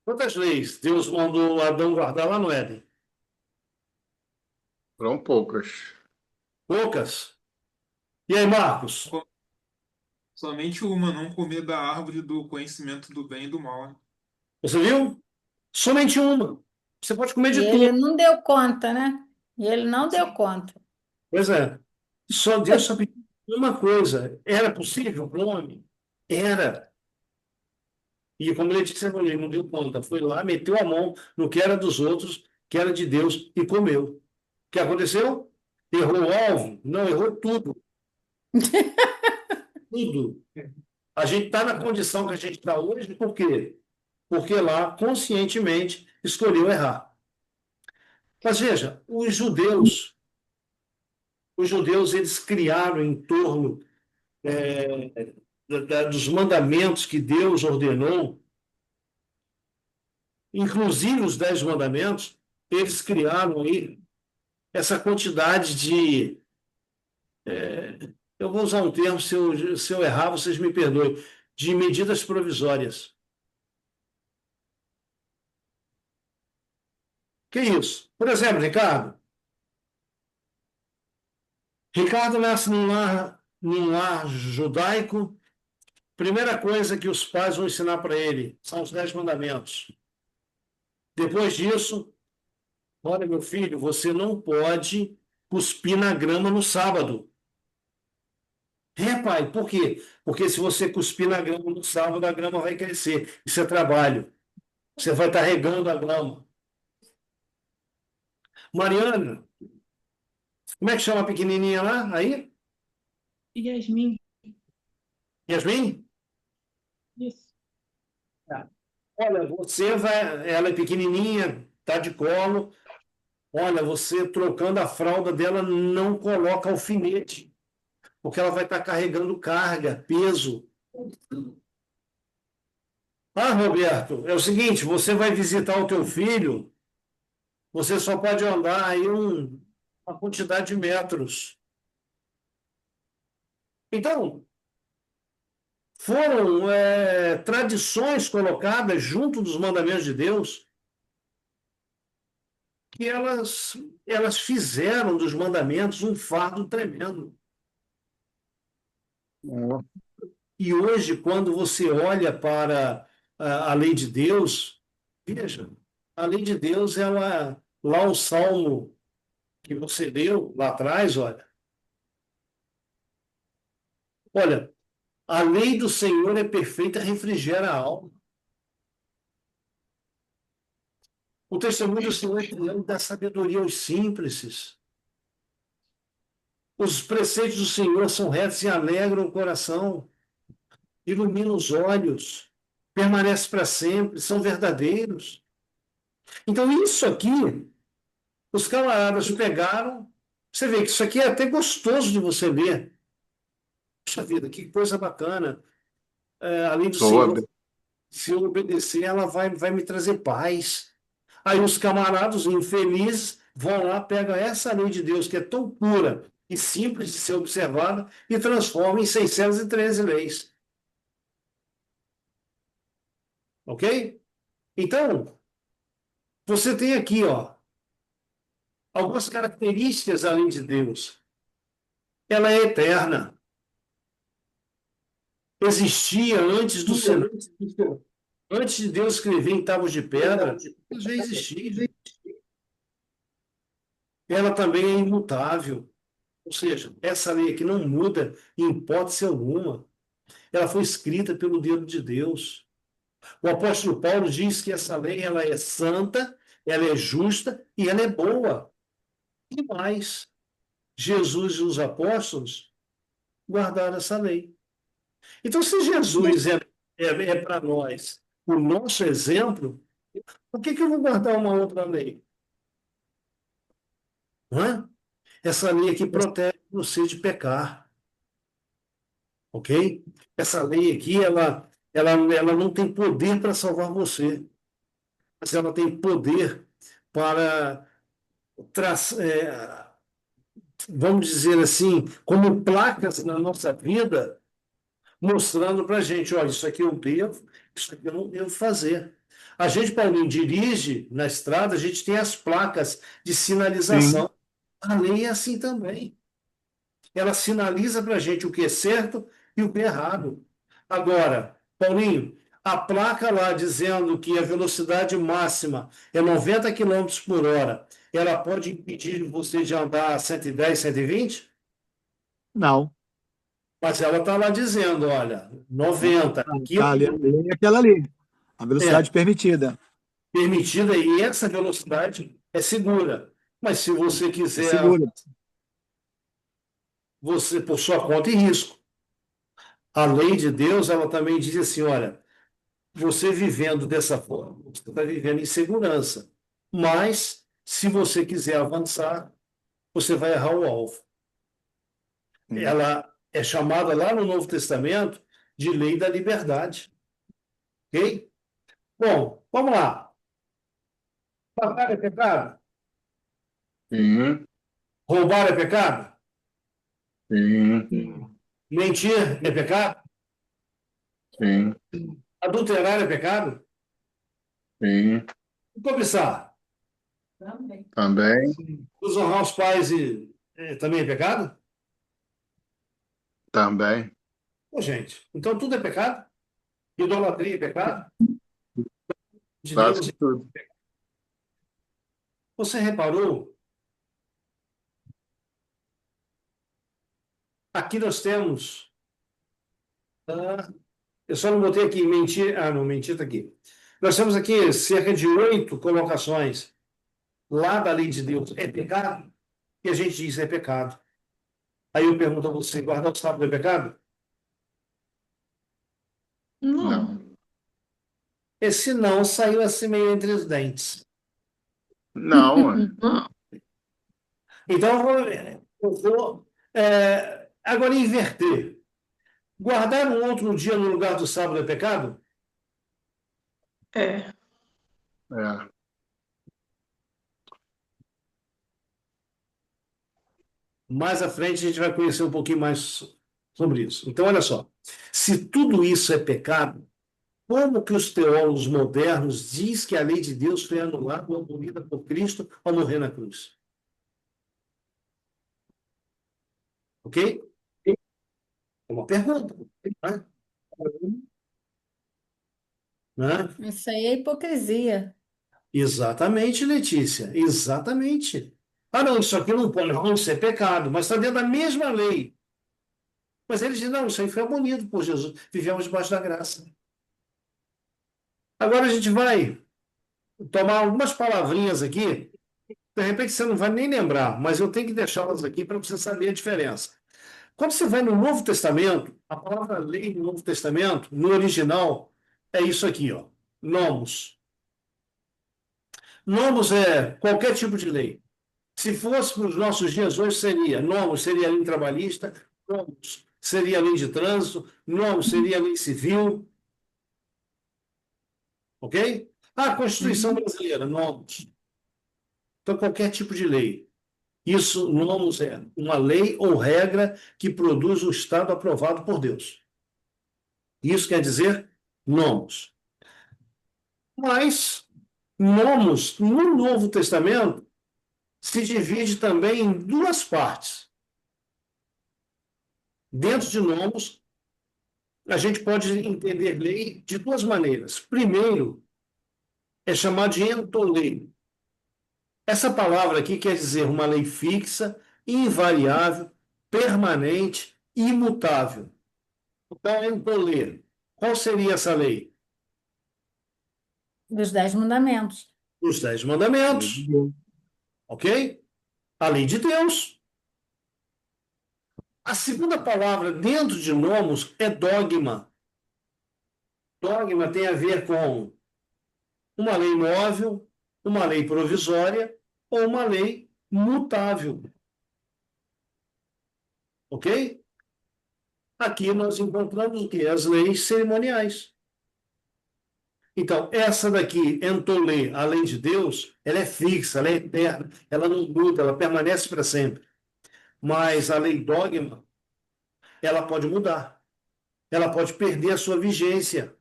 Quantas leis Deus mandou Adão guardar lá no Éden? Foram poucas. Poucas. E aí, Marcos? Somente uma, não comer da árvore do conhecimento do bem e do mal. Né? Você viu? Somente uma. Você pode comer E de ele tudo. não deu conta, né? E ele não deu conta. Pois é. Deus só pediu uma coisa. Era possível para o homem? Era. E como ele disse, ele não deu conta. Foi lá, meteu a mão no que era dos outros, que era de Deus, e comeu. O que aconteceu? Errou o alvo? Não, errou tudo. Tudo. A gente está na condição que a gente está hoje, por quê? Porque lá, conscientemente, escolheu errar. Mas veja, os judeus eles criaram em torno dos mandamentos que Deus ordenou, inclusive os 10 mandamentos, eles criaram aí essa quantidade de. Eu vou usar um termo, se eu errar, vocês me perdoem, de medidas provisórias. Que isso? Por exemplo, Ricardo nasce num lar judaico. Primeira coisa que os pais vão ensinar para ele são os 10 mandamentos. Depois disso, olha, meu filho, você não pode cuspir na grama no sábado. É, pai, por quê? Porque se você cuspir na grama no sábado, a grama vai crescer. Isso é trabalho. Você vai estar regando a grama. Mariana, como é que chama a pequenininha lá? Aí? Yasmin, Yasmin? isso. Tá. Olha, você vai. Ela é pequenininha, tá de colo. Olha, você trocando a fralda dela, não coloca alfinete, porque ela vai estar carregando carga, peso. Ah, Roberto, é o seguinte, você vai visitar o teu filho, você só pode andar aí uma quantidade de metros. Então, foram tradições colocadas junto dos mandamentos de Deus que elas fizeram dos mandamentos um fardo tremendo. Ó, E hoje, quando você olha para a lei de Deus, veja, a lei de Deus, ela, lá o Salmo que você leu lá atrás, olha, a lei do Senhor é perfeita, refrigera a alma. O testemunho do Senhor é fiel, dá sabedoria aos simples. Os preceitos do Senhor são retos e alegram o coração, iluminam os olhos, permanecem para sempre, são verdadeiros. Então, isso aqui, os camaradas pegaram. Você vê que isso aqui é até gostoso de você ler. Puxa vida, que coisa bacana. Além do Senhor, toda. se eu obedecer, ela vai me trazer paz. Aí os camaradas infelizes vão lá, pegam essa lei de Deus, que é tão pura e simples de ser observada, e transformam em 613 leis. Ok? Então, você tem aqui, algumas características da lei de Deus. Ela é eterna. Existia antes do cenário. Antes de Deus escrever em tábuas de pedra, ela já existia. Ela também é imutável. Ou seja, essa lei aqui não muda em hipótese alguma. Ela foi escrita pelo dedo de Deus. O apóstolo Paulo diz que essa lei ela é santa, ela é justa e ela é boa. E mais, Jesus e os apóstolos guardaram essa lei. Então, se Jesus é para nós o nosso exemplo, por que eu vou guardar uma outra lei? Não é? Essa lei aqui protege você de pecar, ok? Essa lei aqui, ela não tem poder para salvar você, mas ela tem poder para, vamos dizer assim, como placas na nossa vida, mostrando para a gente, olha, isso aqui eu devo, isso aqui eu não devo fazer. A gente, Paulinho, dirige na estrada, a gente tem as placas de Sim. sinalização. A lei é assim também. Ela sinaliza para a gente o que é certo e o que é errado. Agora, Paulinho, a placa lá dizendo que a velocidade máxima é 90 quilômetros por hora, ela pode impedir você de andar a 110, 120? Não. Mas ela está lá dizendo, olha, 90, aqui Tá ali, a lei é aquela ali, a é velocidade permitida. permitida e essa velocidade é segura. Mas se você É quiser, seguro. você por sua conta e risco. A lei de Deus, ela também diz assim, olha, você vivendo dessa forma, você está vivendo em segurança. Mas, se você quiser avançar, você vai errar o alvo. Ela é chamada lá no Novo Testamento de lei da liberdade. Ok? Bom, vamos lá. Matar é pecado? Sim, Roubar é pecado? sim, Mentir é pecado? sim, Adulterar é pecado? sim. Cobiçar? Também. Também, Desonrar os pais também é pecado? também. Ô, gente, então tudo é pecado? Idolatria é pecado? De Quase Deus. que tudo. Você reparou Aqui nós temos. Eu só não botei aqui mentir. Ah, não, mentir está aqui. Nós temos aqui cerca de 8 colocações lá da lei de Deus. É pecado? E a gente diz é pecado. Aí eu pergunto a você: guardar o sábado é pecado? Não. Não. Esse não saiu assim meio entre os dentes. Não, ué. Não. Então, agora inverter. Guardar um outro dia no lugar do sábado é pecado? É. É. Mais à frente a gente vai conhecer um pouquinho mais sobre isso. Então, olha só. Se tudo isso é pecado, como que os teólogos modernos diz que a lei de Deus foi anulada ou abolida por Cristo ao morrer na cruz? Ok? É uma pergunta. Né? Né? Isso aí é hipocrisia. Exatamente, Letícia. Exatamente. Ah, não, isso aqui não pode, não, isso é pecado, mas está dentro da mesma lei. Mas eles dizem, não, isso aí foi abolido por Jesus. Vivemos debaixo da graça. Agora a gente vai tomar algumas palavrinhas aqui. De repente você não vai nem lembrar, mas eu tenho que deixá-las aqui para você saber a diferença. Quando você vai no Novo Testamento, a palavra lei no Novo Testamento, no original, é isso aqui, ó. Nomos. Nomos é qualquer tipo de lei. Se fosse para os nossos dias hoje, seria nomos seria a lei trabalhista, nomos seria a lei de trânsito, nomos seria a lei civil, ok? A Constituição brasileira, nomos. Então, qualquer tipo de lei. Isso, nomos é uma lei ou regra que produz o Estado aprovado por Deus. Isso quer dizer nomos. Mas, nomos, no Novo Testamento, se divide também em duas partes. Dentro de nomos, a gente pode entender lei de duas maneiras. Primeiro, é chamado de entolei. Essa palavra aqui quer dizer uma lei fixa, invariável, permanente, imutável. Então, entolei. Qual seria essa lei? Dos 10 mandamentos. Os 10 mandamentos, ok? A lei de Deus. A segunda palavra dentro de nomos é dogma. Dogma tem a ver com uma lei móvel, uma lei provisória ou uma lei mutável. Ok? Aqui nós encontramos o quê? As leis cerimoniais. Então, essa daqui, entolê, a lei de Deus, ela é fixa, ela é eterna, ela não muda, ela permanece para sempre. Mas a lei dogma, ela pode mudar. Ela pode perder a sua vigência.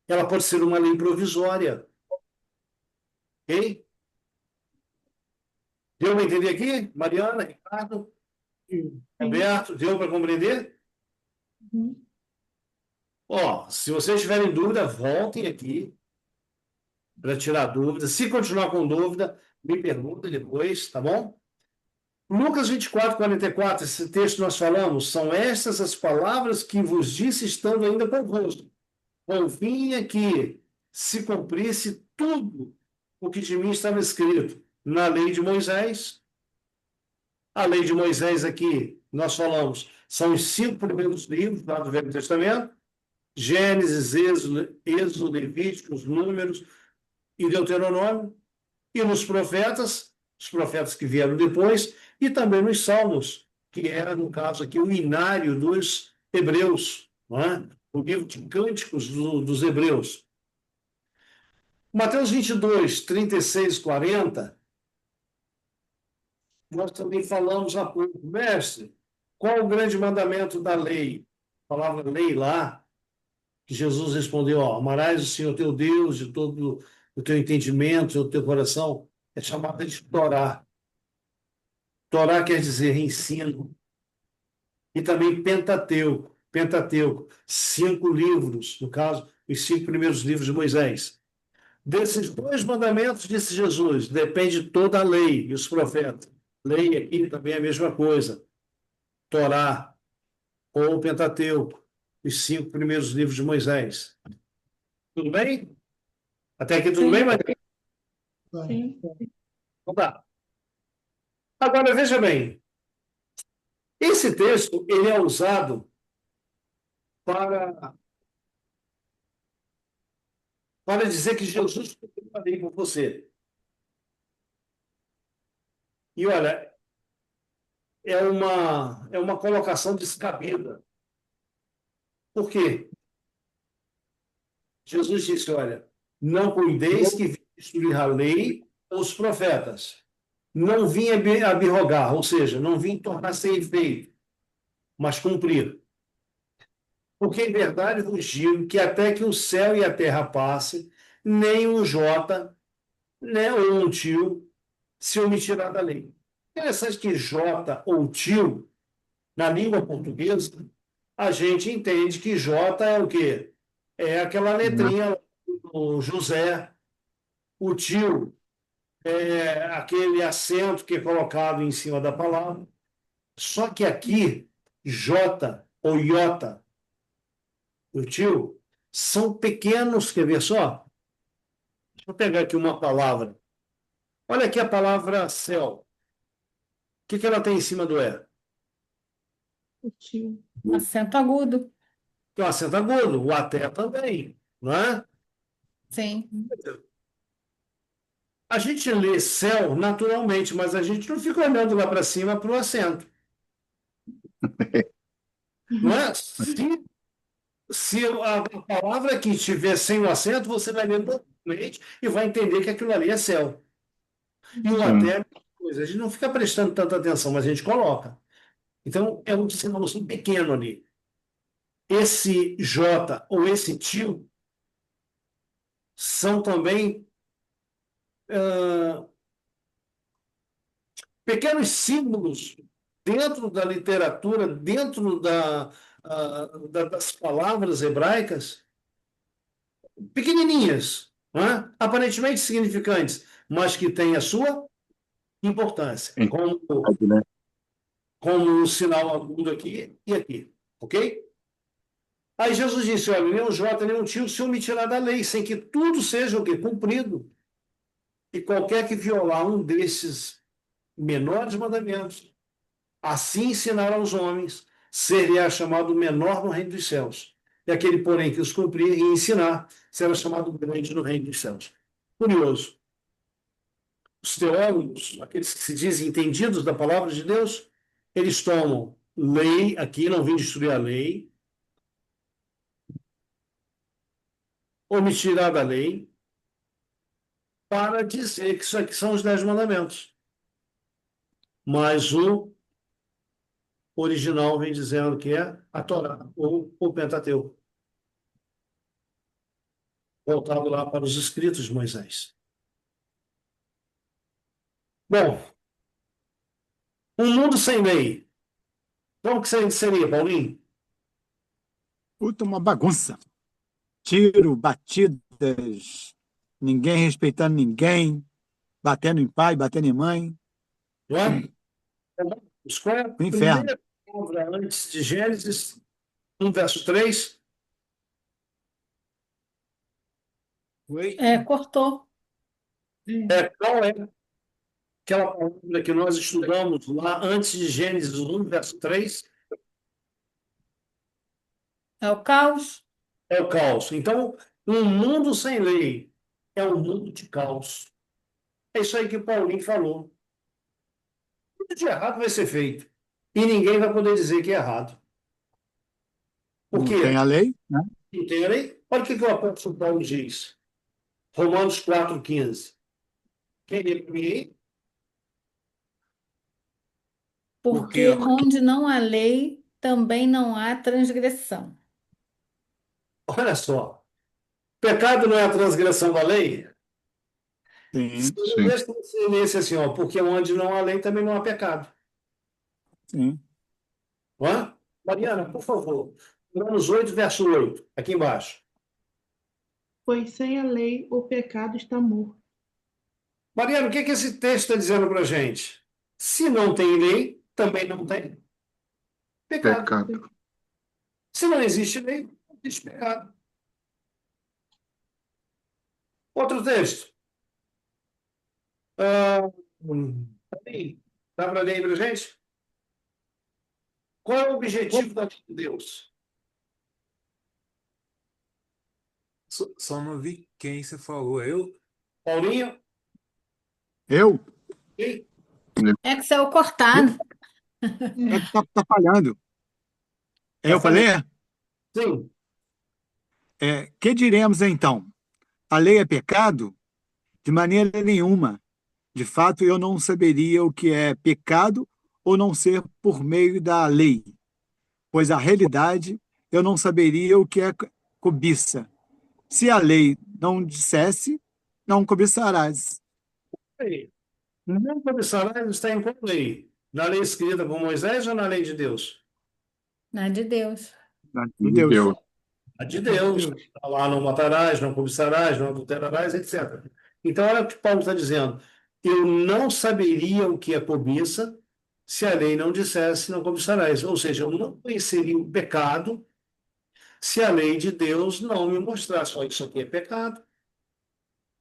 Ela pode ser uma lei provisória. Ok? Deu para entender aqui? Mariana, Ricardo, Roberto, deu para compreender? Ó, se vocês tiverem dúvida, voltem aqui para tirar dúvida. Se continuar com dúvida, me pergunta depois, tá bom? Lucas 24, 44, esse texto nós falamos, são estas as palavras que vos disse estando ainda convosco. Convinha que se cumprisse tudo o que de mim estava escrito na lei de Moisés. A lei de Moisés aqui, nós falamos, são os 5 primeiros livros lá do Velho Testamento, Gênesis, Êxodo, Levíticos, Números e Deuteronômio, e nos profetas, os profetas que vieram depois, e também nos Salmos, que era, no caso aqui, o inário dos hebreus, não é? O livro de cânticos dos hebreus. Mateus 22, 36, 40, nós também falamos há pouco, mestre, qual o grande mandamento da lei? A palavra lei lá, que Jesus respondeu, ó, amarás o Senhor teu Deus de todo o teu entendimento, do teu coração, é chamada de Torá. Torá quer dizer ensino. E também Pentateuco. Pentateuco, 5 livros, no caso, os 5 primeiros livros de Moisés. Desses 2 mandamentos, disse Jesus, depende toda a lei e os profetas. Lei aqui também é a mesma coisa. Torá ou o Pentateuco, os 5 primeiros livros de Moisés. Tudo bem? Até aqui tudo bem, Sim, Maria? Sim. Então tá. Agora, veja bem, esse texto ele é usado para, para dizer que Jesus cumpriu a lei por você. E olha, é uma colocação descabida. Por quê? Jesus disse, olha, não cuideis que vim destruir a lei ou os profetas. Não vim abrogar, ou seja, não vim tornar sem efeito, mas cumprir. Porque em verdade vos digo que até que o céu e a terra passem, nem um jota, nem um tio se omitirá da lei. Interessante que jota ou tio, na língua portuguesa, a gente entende que jota é o quê? É aquela letrinha do José, o tio é aquele acento que é colocado em cima da palavra. Só que aqui, J ou iota, o tio, são pequenos, quer ver só? Deixa eu pegar aqui uma palavra. Olha aqui a palavra céu. O que ela tem em cima do E? O tio. acento agudo. Tem um acento agudo, o até também, não é? Sim. A gente lê céu naturalmente, mas a gente não fica olhando lá para cima para o acento. Não é? Se a palavra aqui estiver sem o acento, você vai ler normalmente e vai entender que aquilo ali é céu. E o até, coisa, a gente não fica prestando tanta atenção, mas a gente coloca. Então, é um sinalzinho pequeno ali. Esse J ou esse tio são também pequenos símbolos dentro da literatura, dentro das palavras hebraicas, pequenininhas, não é? Aparentemente significantes, mas que têm a sua importância, como o sinal agudo aqui e aqui, ok? Aí Jesus disse, olha, nem um jota, nem um tio se omitirá da lei, sem que tudo seja o quê? Cumprido. E qualquer que violar um desses menores mandamentos, assim ensinar aos homens, seria chamado menor no reino dos céus. E aquele, porém, que os cumprir e ensinar, será chamado grande no reino dos céus. Curioso. Os teólogos, aqueles que se dizem entendidos da palavra de Deus, eles tomam lei, aqui não vim destruir a lei, omitirá da lei, para dizer que isso aqui são os 10 mandamentos. Mas o original vem dizendo que é a Torá, ou o Pentateuco, voltado lá para os escritos de Moisés. Bom, um mundo sem lei. Como que seria, Paulinho? Puta, uma bagunça. Tiro, batidas, ninguém respeitando ninguém, batendo em pai, batendo em mãe. Não é? Qual é a O inferno. primeira palavra antes de Gênesis 1, verso 3? Oi? Cortou. Qual é aquela palavra que nós estudamos lá antes de Gênesis 1, verso 3? É o caos. É o caos. Então, um mundo sem lei é um mundo de caos. É isso aí que o Paulinho falou. Tudo de errado vai ser feito. E ninguém vai poder dizer que é errado. Por Não quê? tem a lei, né? Não tem lei? Olha o que o apóstolo Paulo diz. Romanos 4,15. Quem lê para mim? Porque onde não há lei, também não há transgressão. Olha só. Pecado não é a transgressão da lei? Sim, Se você lesse assim, ó, porque onde não há lei, também não há pecado. sim. Não é? Mariana, por favor. Romanos 8, verso 8, aqui embaixo. Pois sem a lei o pecado está morto. Mariana, o que esse texto está dizendo para a gente? Se não tem lei, também não tem. Pecado. Pecado. Se não existe lei, não existe pecado. Outro texto. Ah, dá para ler aí para gente? Qual é o objetivo da lei de Deus? Só não vi quem você falou. Eu? Paulinho? Eu? Quem? É que saiu cortado. É que tá falhando. É Tá eu para falhando. ler? Sim. Que diremos então? A lei é pecado? De maneira nenhuma. De fato, eu não saberia o que é pecado ou não ser por meio da lei, pois a realidade eu não saberia o que é cobiça. Se a lei não dissesse, não cobiçarás. Aí. Não cobiçarás está em qual lei? Na lei escrita por Moisés ou na lei de Deus? Não é de Deus. De De Deus. Deus. A de Deus. Está lá, não matarás, não cobiçarás, não adulterarás, etc. Então, olha o que Paulo está dizendo. Eu não saberia o que é cobiça se a lei não dissesse não cobiçarás. Ou seja, eu não conheceria o pecado se a lei de Deus não me mostrasse. Olha, isso aqui é pecado.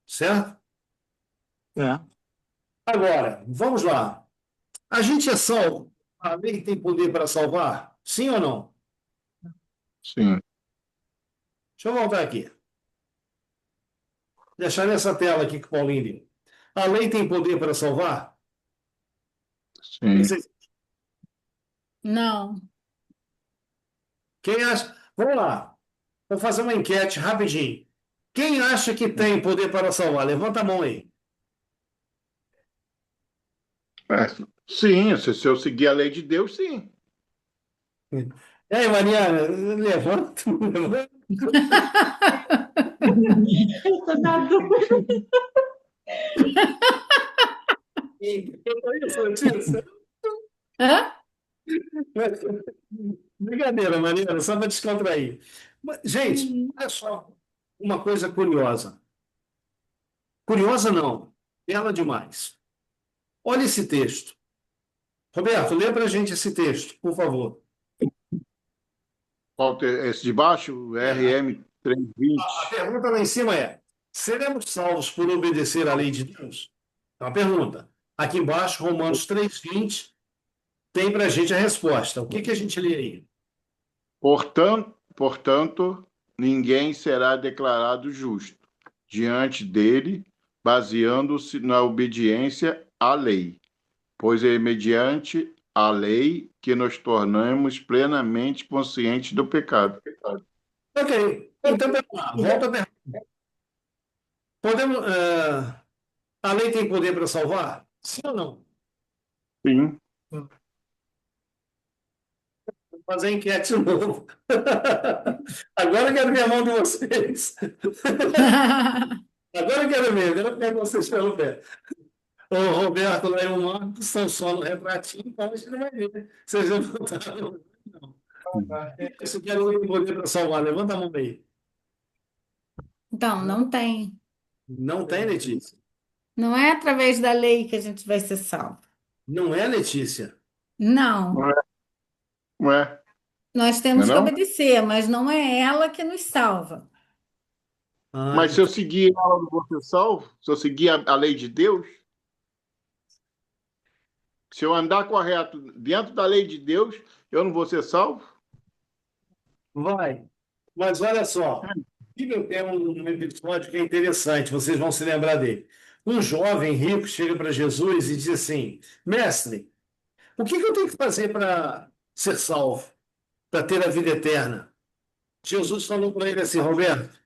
Certo? É. Agora, vamos lá. A gente é salvo. A lei tem poder para salvar? Sim ou não? Sim. Deixa eu voltar aqui. Deixar nessa tela aqui que o Paulinho deu. A lei tem poder para salvar? Sim. Não. Quem acha? Vamos lá. Vou fazer uma enquete rapidinho. Quem acha que tem poder para salvar? Levanta a mão aí. Sim, se eu seguir a lei de Deus, sim. E aí, Mariana, levanta. Levanta. Eu tô na dúvida. Hã? Brincadeira, Mariana, só para descontrair. Gente, olha só uma coisa curiosa. Curiosa não, bela demais. Olha esse texto. Roberto, lê para a gente esse texto, por favor. Qual esse de baixo? RM A 320. pergunta lá em cima é: seremos salvos por obedecer à lei de Deus? É uma pergunta. Aqui embaixo, Romanos 3:20, tem para a gente a resposta. O que que a gente lê aí? Portanto, ninguém será declarado justo diante dele, baseando-se na obediência à lei, pois é mediante a lei que nos tornamos plenamente conscientes do pecado. Ok, então vamos lá, volta a pergunta. Podemos, a lei tem poder para salvar? Sim ou não? Sim. Vou fazer a enquete de novo. Agora eu quero ver a mão de vocês. Agora eu quero ver, agora eu quero vocês pelo pé. O Roberto lá e o Marcos estão só no retratinho, então a gente não vai ver. Vocês vão botar. Não. Isso quer o poder para salvar. Levanta a mão aí. Então, não tem. Não tem, Letícia? Não é através da lei que a gente vai ser salvo. Não é, Letícia? Não. Não é? Nós Não temos é que não? obedecer, mas não é ela que nos salva. Mas se eu seguir ela, eu não vou ser salvo? Se eu seguir a lei de Deus? Se eu andar correto dentro da lei de Deus, eu não vou ser salvo? vai. Mas olha só, Bíblia tem um episódio que é interessante, vocês vão se lembrar dele. Um jovem rico chega para Jesus e diz assim: Mestre, o que eu tenho que fazer para ser salvo, para ter a vida eterna? Jesus falou para ele assim: Roberto,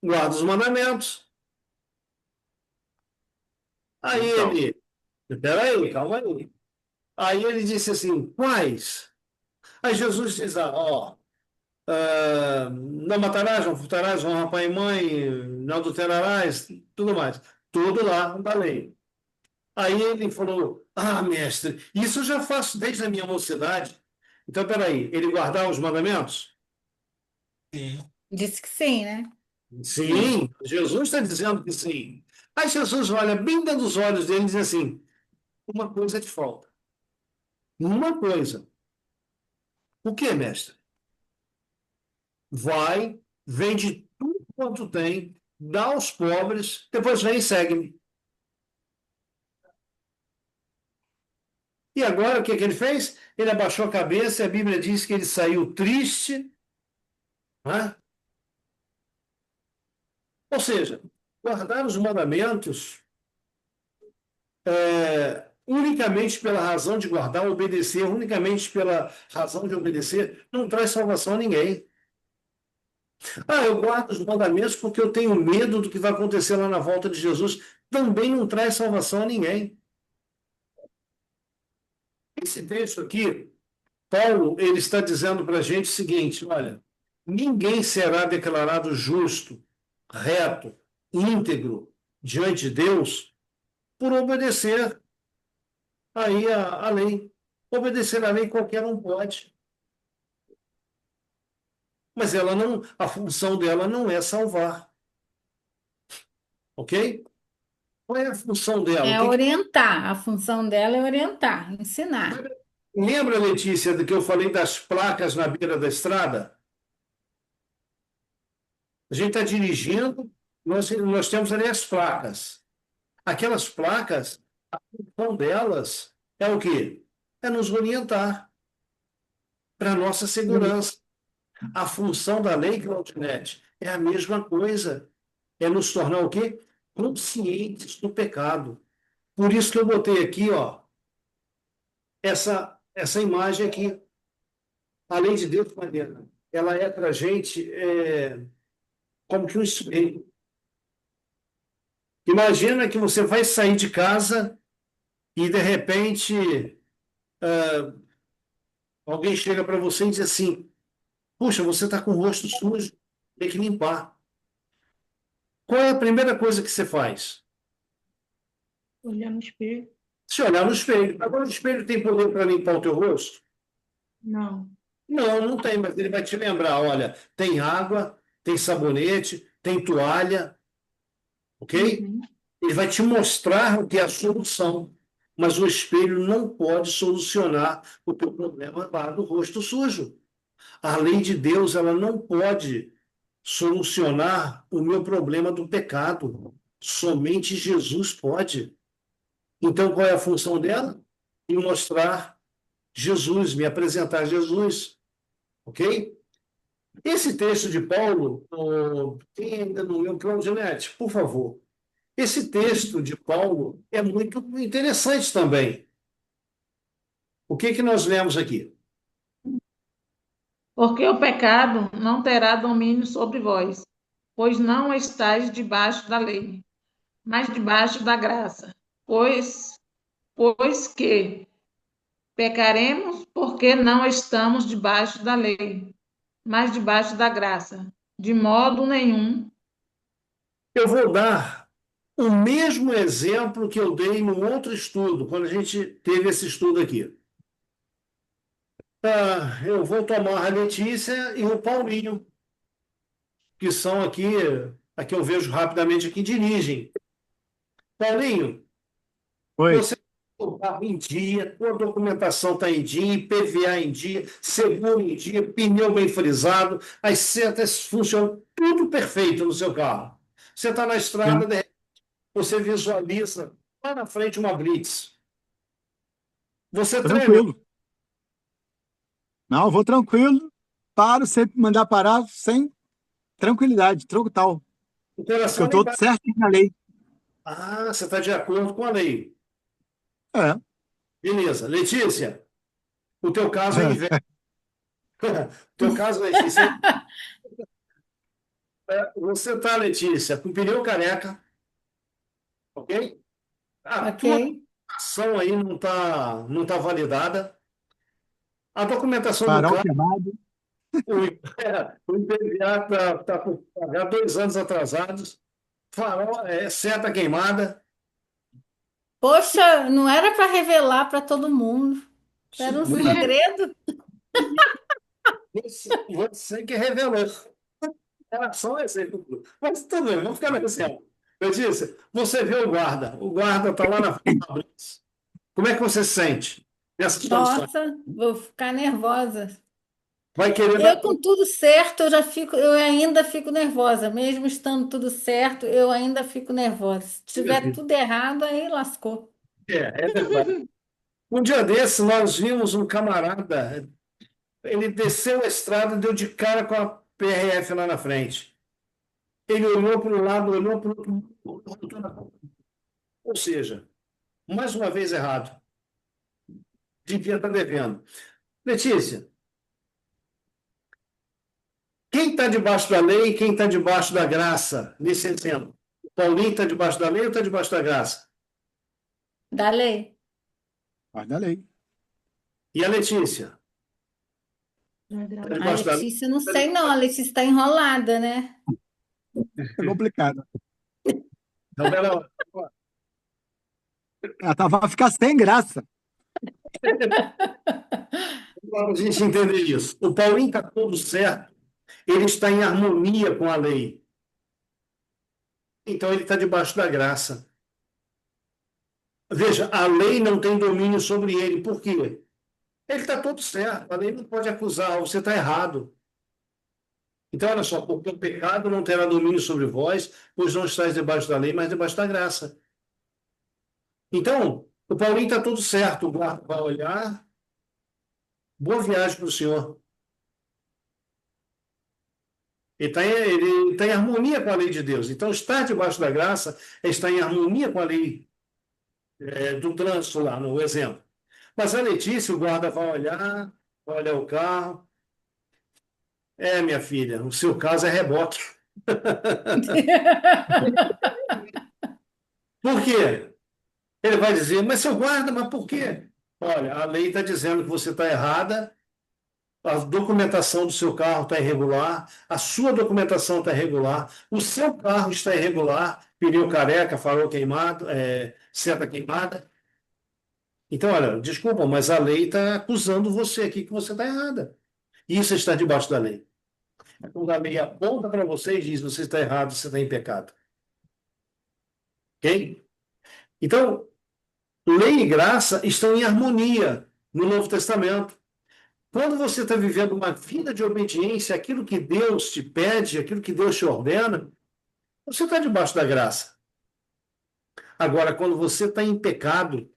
guarda os mandamentos. Aí Então. ele, espera aí, calma aí. Aí ele disse assim: quais? Aí Jesus diz: não matarás, não furtarás, honra pai e mãe, não adulterarás, tudo mais. Tudo lá da lei. Aí ele falou: mestre, isso eu já faço desde a minha mocidade. Então, peraí, ele guardar os mandamentos? Sim. Disse que sim, né? Sim, Jesus está dizendo que sim. Aí Jesus olha bem dentro dos olhos dele e diz assim: uma coisa te falta. Uma coisa. O que, mestre? Vai, vende tudo quanto tem, dá aos pobres, depois vem e segue-me. E agora o que que ele fez? Ele abaixou a cabeça e a Bíblia diz que ele saiu triste, né? Ou seja, guardar os mandamentos unicamente pela razão de guardar, obedecer, unicamente pela razão de obedecer, não traz salvação a ninguém. Ah, eu guardo os mandamentos porque eu tenho medo do que vai acontecer lá na volta de Jesus. Também não traz salvação a ninguém. Esse texto aqui, Paulo, ele está dizendo para a gente o seguinte: olha, ninguém será declarado justo, reto, íntegro diante de Deus por obedecer aí a lei. Obedecer a lei qualquer um pode, mas ela não, a função dela não é salvar, ok? Qual é a função dela? O É que orientar. A função dela é orientar, ensinar. Lembra, Letícia, do que eu falei das placas na beira da estrada? A gente está dirigindo, nós temos ali as placas. Aquelas placas, a função delas é o quê? É nos orientar para a nossa segurança. A função da lei, Claudinete, é a mesma coisa. É nos tornar o quê? Conscientes do pecado. Por isso que eu botei aqui, ó, essa imagem aqui. A lei de Deus, Mariana, ela é para a gente como que um espelho. Imagina que você vai sair de casa e, de repente, alguém chega para você e diz assim: puxa, você está com o rosto sujo, tem que limpar. Qual é a primeira coisa que você faz? Olhar no espelho. Se olhar no espelho. Agora, o espelho tem poder para limpar o teu rosto? Não. Não, não tem, mas ele vai te lembrar: olha, tem água, tem sabonete, tem toalha, ok? Uhum. Ele vai te mostrar o que é a solução, mas o espelho não pode solucionar o teu problema lá do rosto sujo. A lei de Deus, ela não pode solucionar o meu problema do pecado. Somente Jesus pode. Então, qual é a função dela? Me mostrar Jesus, me apresentar Jesus. Ok? Esse texto de Paulo, quem ainda não leu, Claudinete, por favor. Esse texto de Paulo é muito interessante também. O que que nós lemos aqui? Porque o pecado não terá domínio sobre vós, pois não estáis debaixo da lei, mas debaixo da graça. Pois que pecaremos porque não estamos debaixo da lei, mas debaixo da graça. De modo nenhum. Eu vou dar o mesmo exemplo que eu dei no outro estudo, quando a gente teve esse estudo aqui. Eu vou tomar a Letícia e o Paulinho, que são aqui eu vejo rapidamente aqui, dirigem. Paulinho, Oi. você tem o carro em dia, a documentação está em dia, IPVA em dia, seguro em dia, pneu bem frisado, as setas funcionam, tudo perfeito no seu carro. Você está na estrada, de repente, você visualiza lá na frente uma blitz. Você treme, Tranquilo. Não, eu vou tranquilo. Paro, sempre mandar parar sem tranquilidade, total. o Porque coração eu lá estou embaixo. certinho na lei. Você está de acordo com a lei. É. Beleza. Letícia, o teu caso é inverso. O teu caso, Letícia, você está, Letícia, com pneu careca, ok? A tua Ok? ação aí não tá validada. A documentação do Farol carro, queimado. o IPVA está por pagar 2 anos atrasados. Farol, seta queimada. Poxa, não era para revelar para todo mundo. Era um Segura. segredo. Você que revelou. Era só um exemplo. Mas tudo bem, vamos ficar nesse exemplo. Eu disse, você vê o guarda está lá na frente da blitz. Como é que você se sente nessas condições? Nossa, vou ficar nervosa. vai querer dar. Eu com tudo certo, eu ainda fico nervosa, mesmo estando tudo certo, eu ainda fico nervosa. Se tiver tudo errado, aí lascou. É verdade. Um dia desse, nós vimos um camarada, ele desceu a estrada e deu de cara com a PRF lá na frente. Ele olhou para um lado, olhou para o outro. Ou seja, mais uma vez errado. Devia estar devendo. Letícia, quem está debaixo da lei e quem está debaixo da graça, nesse exemplo? O Paulinho está debaixo da lei ou está debaixo da graça? Da lei. Mas da lei. E a Letícia? Está A debaixo da lei? Letícia, não sei não, a Letícia está enrolada, né? É complicado. Então, ela- Vai ficar sem graça. Para a gente entender isso. O Paulinho está todo certo, ele está em harmonia com a lei. Então ele está debaixo da graça. Veja, a lei não tem domínio sobre ele. Por quê? Ele está todo certo. A lei não pode acusar, você está errado. Então, olha só, porque o pecado não terá domínio sobre vós, pois não estáis debaixo da lei, mas debaixo da graça. Então, o Paulinho está tudo certo. O guarda vai olhar. Boa viagem para o senhor. Ele tá em harmonia com a lei de Deus. Então, estar debaixo da graça é estar em harmonia com a lei do trânsito lá, no exemplo. Mas a Letícia, o guarda vai olhar o carro. Minha filha, o seu caso é reboque. Por quê? Ele vai dizer, mas seu guarda, mas por quê? Olha, a lei está dizendo que você está errada, a documentação do seu carro está irregular, a sua documentação está irregular, o seu carro está irregular, pneu careca, farol queimado, seta queimada. Então, olha, desculpa, mas a lei está acusando você aqui que você está errada. Isso está debaixo da lei. Quando a lei aponta para você e diz, você está errado, você está em pecado. Ok? Então, lei e graça estão em harmonia no Novo Testamento. Quando você está vivendo uma vida de obediência àquilo que Deus te pede, aquilo que Deus te ordena, você está debaixo da graça. Agora, quando você está em pecado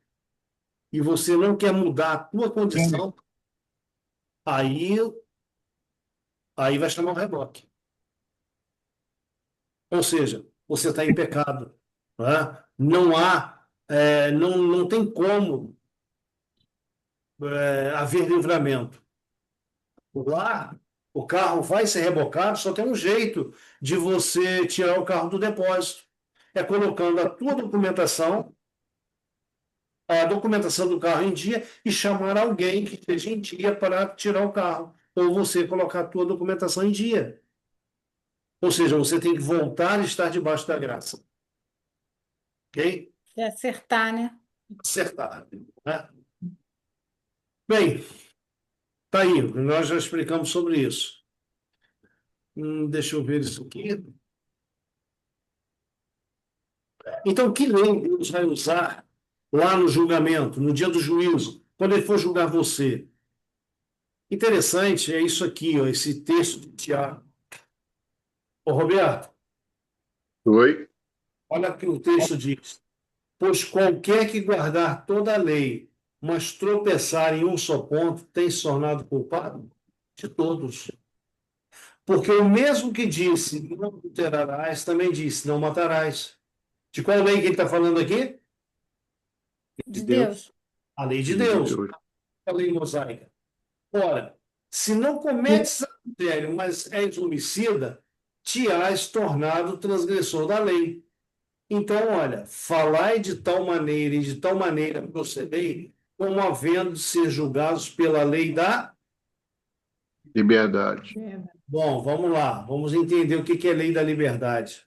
e você não quer mudar a tua condição, aí, aí vai chamar o reboque. Ou seja, você está em pecado. Não é? Não tem como haver livramento. Lá, o carro vai ser rebocado, só tem um jeito de você tirar o carro do depósito. É colocando a documentação do carro em dia e chamar alguém que esteja em dia para tirar o carro. Ou você colocar a tua documentação em dia. Ou seja, você tem que voltar e estar debaixo da graça. Ok? Se acertar, né? Acertar. Né? Bem, tá aí. Nós já explicamos sobre isso. Deixa eu ver isso aqui. Então, que lei Deus vai usar lá no julgamento, no dia do juízo, quando ele for julgar você? Interessante é isso aqui, ó, esse texto de Tiago. Ô, Roberto, Oi? olha o que o texto diz. Pois qualquer que guardar toda a lei, mas tropeçar em um só ponto, tem se tornado culpado de todos. Porque o mesmo que disse, não adulterarás, também disse, não matarás. De qual lei que ele está falando aqui? De Deus. A lei de Filho de Deus, Deus. a lei mosaica. Ora, se não cometes adultério, mas és homicida, te has tornado transgressor da lei. Então, olha, falai de tal maneira e de tal maneira procedei, como havendo de ser julgados pela lei da... Liberdade. Bom, vamos lá, vamos entender o que é lei da liberdade.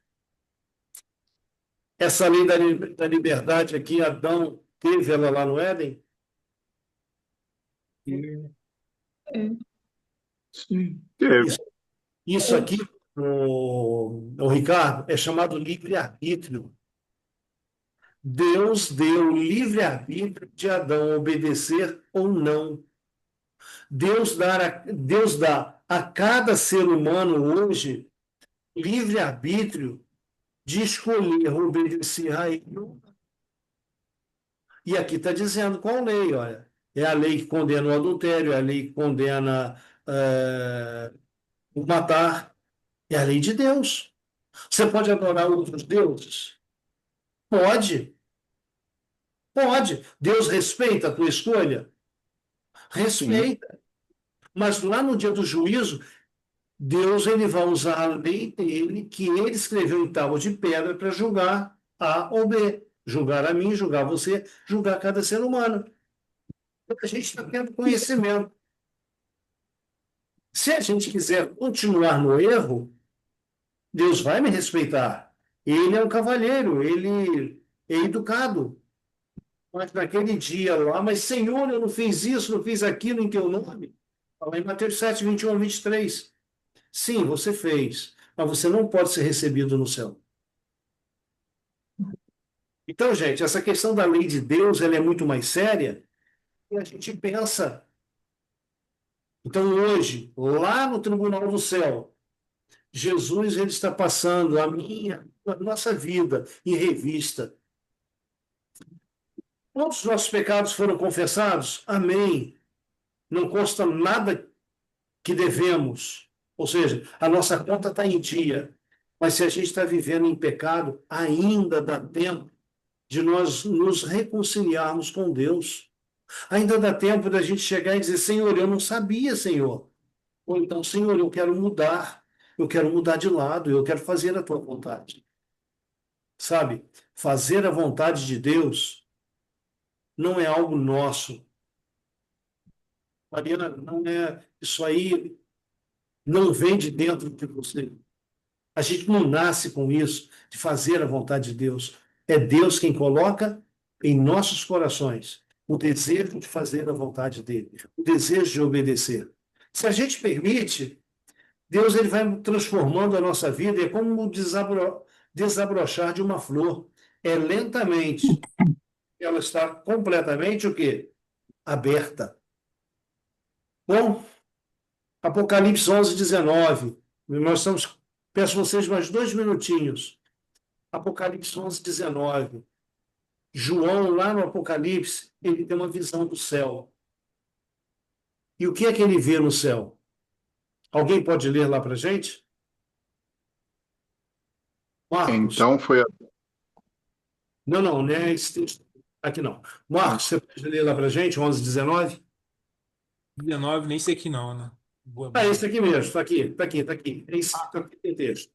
Essa lei da liberdade aqui, Adão teve ela lá no Éden? Sim. Teve. Isso aqui, o Ricardo, é chamado livre-arbítrio. Deus deu o livre-arbítrio de Adão obedecer ou não. Deus dá a cada ser humano hoje livre-arbítrio de escolher obedecer a ele. E aqui está dizendo qual lei, olha. É a lei que condena o adultério, é a lei que condena o matar, é a lei de Deus. Você pode adorar outros deuses? Pode, pode. Deus respeita a tua escolha? Sim. Respeita. Mas lá no dia do juízo, Deus ele vai usar a lei dele, que ele escreveu em tábua de pedra, para julgar A ou B. Julgar a mim, julgar você, julgar cada ser humano. A gente está tendo conhecimento. Se a gente quiser continuar no erro, Deus vai me respeitar. Ele é um cavalheiro, ele é educado. Mas naquele dia lá, mas Senhor, eu não fiz isso, não fiz aquilo em teu nome. Fala em Mateus 7, 21 a 23. Sim, você fez, mas você não pode ser recebido no céu. Então, gente, essa questão da lei de Deus, ela é muito mais séria e a gente pensa. Então, hoje, lá no tribunal do céu, Jesus ele está passando a nossa vida em revista. Todos os nossos pecados foram confessados? Amém. Não consta nada que devemos. Ou seja, a nossa conta está em dia. Mas se a gente está vivendo em pecado, ainda dá tempo de nós nos reconciliarmos com Deus. Ainda dá tempo da gente chegar e dizer, Senhor, eu não sabia, Senhor. Ou então, Senhor, eu quero mudar. Eu quero mudar de lado, eu quero fazer a tua vontade. Sabe? Fazer a vontade de Deus não é algo nosso. Mariana, não é, isso aí não vem de dentro de você. A gente não nasce com isso, de fazer a vontade de Deus. É Deus quem coloca em nossos corações o desejo de fazer a vontade dele, o desejo de obedecer. Se a gente permite, Deus ele vai transformando a nossa vida, é como o desabrochar de uma flor. É lentamente. Ela está completamente o quê? Aberta. Bom, Apocalipse 11, 19. Nós estamos. Peço a vocês mais 2 minutinhos. Apocalipse 11, 19. João, lá no Apocalipse, ele tem uma visão do céu. E o que é que ele vê no céu? Alguém pode ler lá para a gente? Marcos. Então foi. Não, não é esse texto. Aqui não. Marcos, você pode ler lá para a gente, 11, 19? 19, nem sei aqui não, né? Boa, Ah, esse aqui mesmo, está aqui, está aqui, está aqui. É esse que tem texto.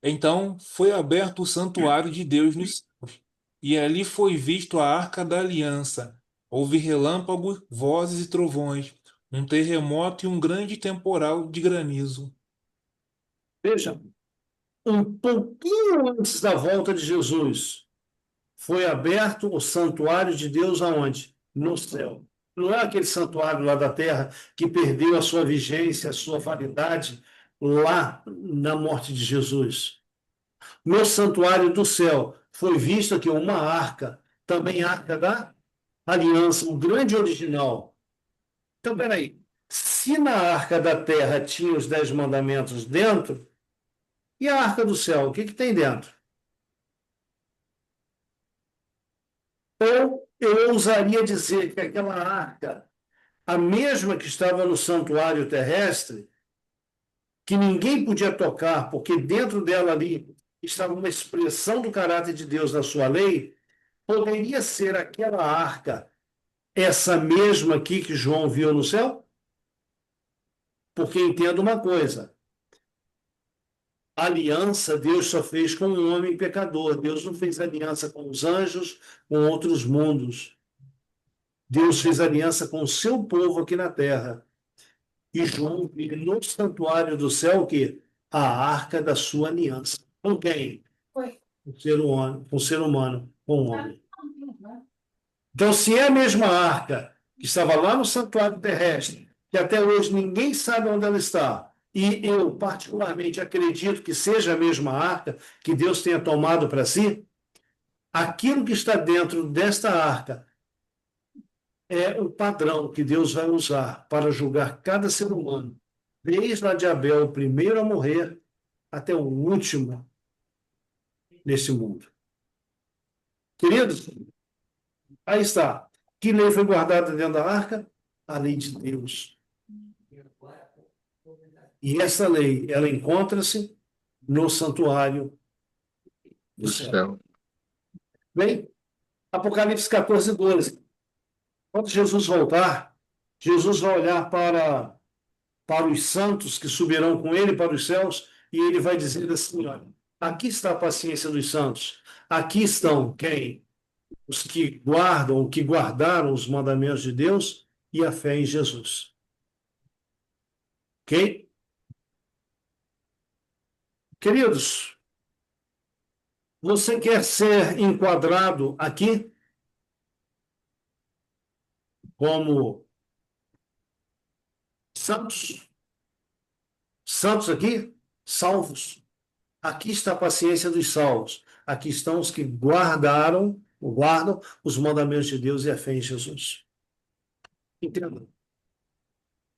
Então foi aberto o santuário de Deus nos céus, e ali foi visto a arca da aliança. Houve relâmpagos, vozes e trovões, um terremoto e um grande temporal de granizo. Veja, um pouquinho antes da volta de Jesus, foi aberto o santuário de Deus aonde? No céu. Não é aquele santuário lá da terra que perdeu a sua vigência, a sua validade lá na morte de Jesus. No santuário do céu foi visto aqui uma arca, também arca da aliança, um grande original. Então, peraí, se na arca da terra tinha os 10 mandamentos dentro, e a arca do céu, o que tem dentro? Ou eu ousaria dizer que aquela arca, a mesma que estava no santuário terrestre, que ninguém podia tocar, porque dentro dela ali estava uma expressão do caráter de Deus na sua lei, poderia ser aquela arca, essa mesma aqui que João viu no céu? Porque entenda uma coisa, a aliança Deus só fez com um homem pecador. Deus não fez aliança com os anjos, com outros mundos. Deus fez aliança com o seu povo aqui na terra. E João viu no santuário do céu o quê? A arca da sua aliança. Com quem? Foi. Com o ser humano, com o homem. Então, se é a mesma arca que estava lá no santuário terrestre, que até hoje ninguém sabe onde ela está, e eu particularmente acredito que seja a mesma arca que Deus tenha tomado para si, aquilo que está dentro desta arca é o padrão que Deus vai usar para julgar cada ser humano, desde lá de Abel, o primeiro a morrer, até o último nesse mundo. Queridos, aí está. Que lei foi guardada dentro da arca? A lei de Deus. E essa lei, ela encontra-se no santuário do Do céu. céu. Bem, Apocalipse 14, 12. Quando Jesus voltar, Jesus vai olhar para os santos que subirão com ele para os céus e ele vai dizer assim, olha, aqui está a paciência dos santos. Aqui estão quem? Os que guardam, que guardaram os mandamentos de Deus e a fé em Jesus. Ok? Queridos, você quer ser enquadrado aqui como santos? Santos aqui? Salvos. Aqui está a paciência dos salvos. Aqui estão os que guardam os mandamentos de Deus e a fé em Jesus. Entenda.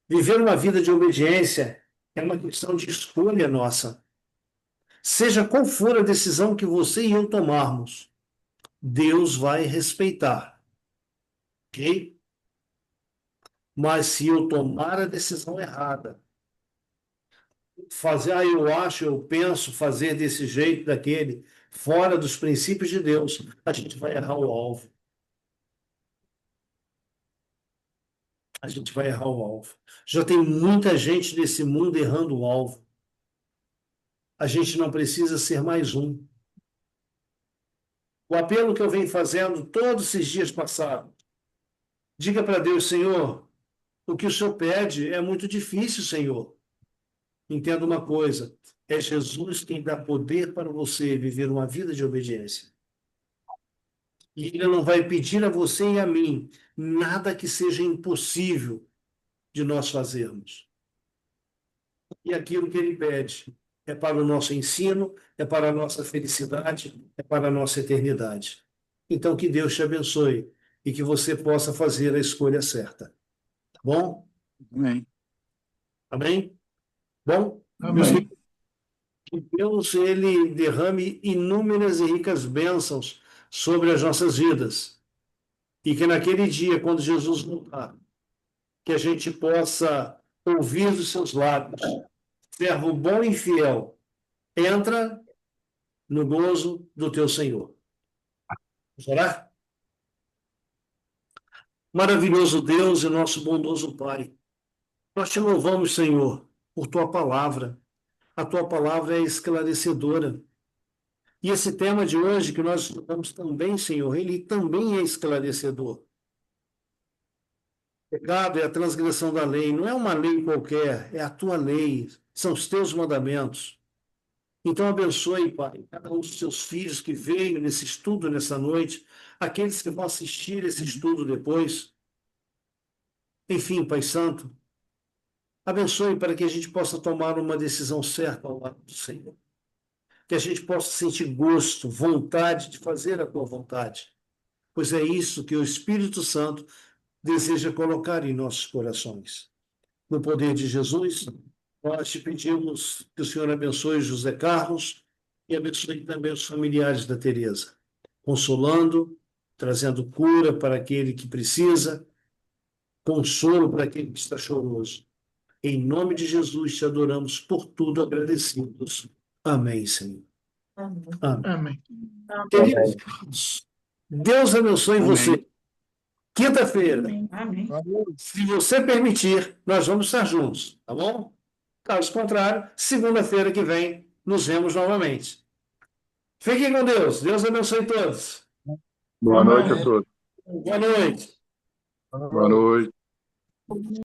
Viver uma vida de obediência é uma questão de escolha nossa. Seja qual for a decisão que você e eu tomarmos, Deus vai respeitar. Ok? Mas se eu tomar a decisão errada, eu acho, eu penso fazer desse jeito, daquele, fora dos princípios de Deus, a gente vai errar o alvo. A gente vai errar o alvo. Já tem muita gente nesse mundo errando o alvo. A gente não precisa ser mais um. O apelo que eu venho fazendo todos esses dias passados, diga para Deus, Senhor, o que o Senhor pede é muito difícil, Senhor. Entenda uma coisa, é Jesus quem dá poder para você viver uma vida de obediência. E Ele não vai pedir a você e a mim nada que seja impossível de nós fazermos. E aquilo que Ele pede é para o nosso ensino, é para a nossa felicidade, é para a nossa eternidade. Então, que Deus te abençoe e que você possa fazer a escolha certa. Tá bom? Amém. Amém? Bom, meus Amém. queridos, que Deus ele derrame inúmeras e ricas bênçãos sobre as nossas vidas. E que naquele dia, quando Jesus voltar, que a gente possa ouvir dos seus lábios, servo bom e fiel, entra no gozo do teu Senhor. Vamos orar? Maravilhoso Deus e nosso bondoso Pai, nós te louvamos, Senhor, por tua palavra. A tua palavra é esclarecedora. E esse tema de hoje que nós estudamos também, Senhor, ele também é esclarecedor. O pecado é a transgressão da lei, não é uma lei qualquer, é a tua lei, são os teus mandamentos. Então abençoe, Pai, cada um dos teus filhos que veio nesse estudo nessa noite, aqueles que vão assistir esse estudo depois. Enfim, Pai Santo, abençoe para que a gente possa tomar uma decisão certa ao lado do Senhor. Que a gente possa sentir gosto, vontade de fazer a tua vontade. Pois é isso que o Espírito Santo deseja colocar em nossos corações. No poder de Jesus, nós te pedimos que o Senhor abençoe José Carlos e abençoe também os familiares da Teresa, consolando, trazendo cura para aquele que precisa, consolo para aquele que está choroso. Em nome de Jesus, te adoramos por tudo agradecidos. Amém, Senhor. Amém. Amém. Amém. Queridos, Deus abençoe Amém. você. Quinta-feira, Amém. se você permitir, nós vamos estar juntos, tá bom? Caso contrário, segunda-feira que vem, nos vemos novamente. Fiquem com Deus. Deus abençoe todos. Boa noite a Amém. todos. Boa noite. Boa noite.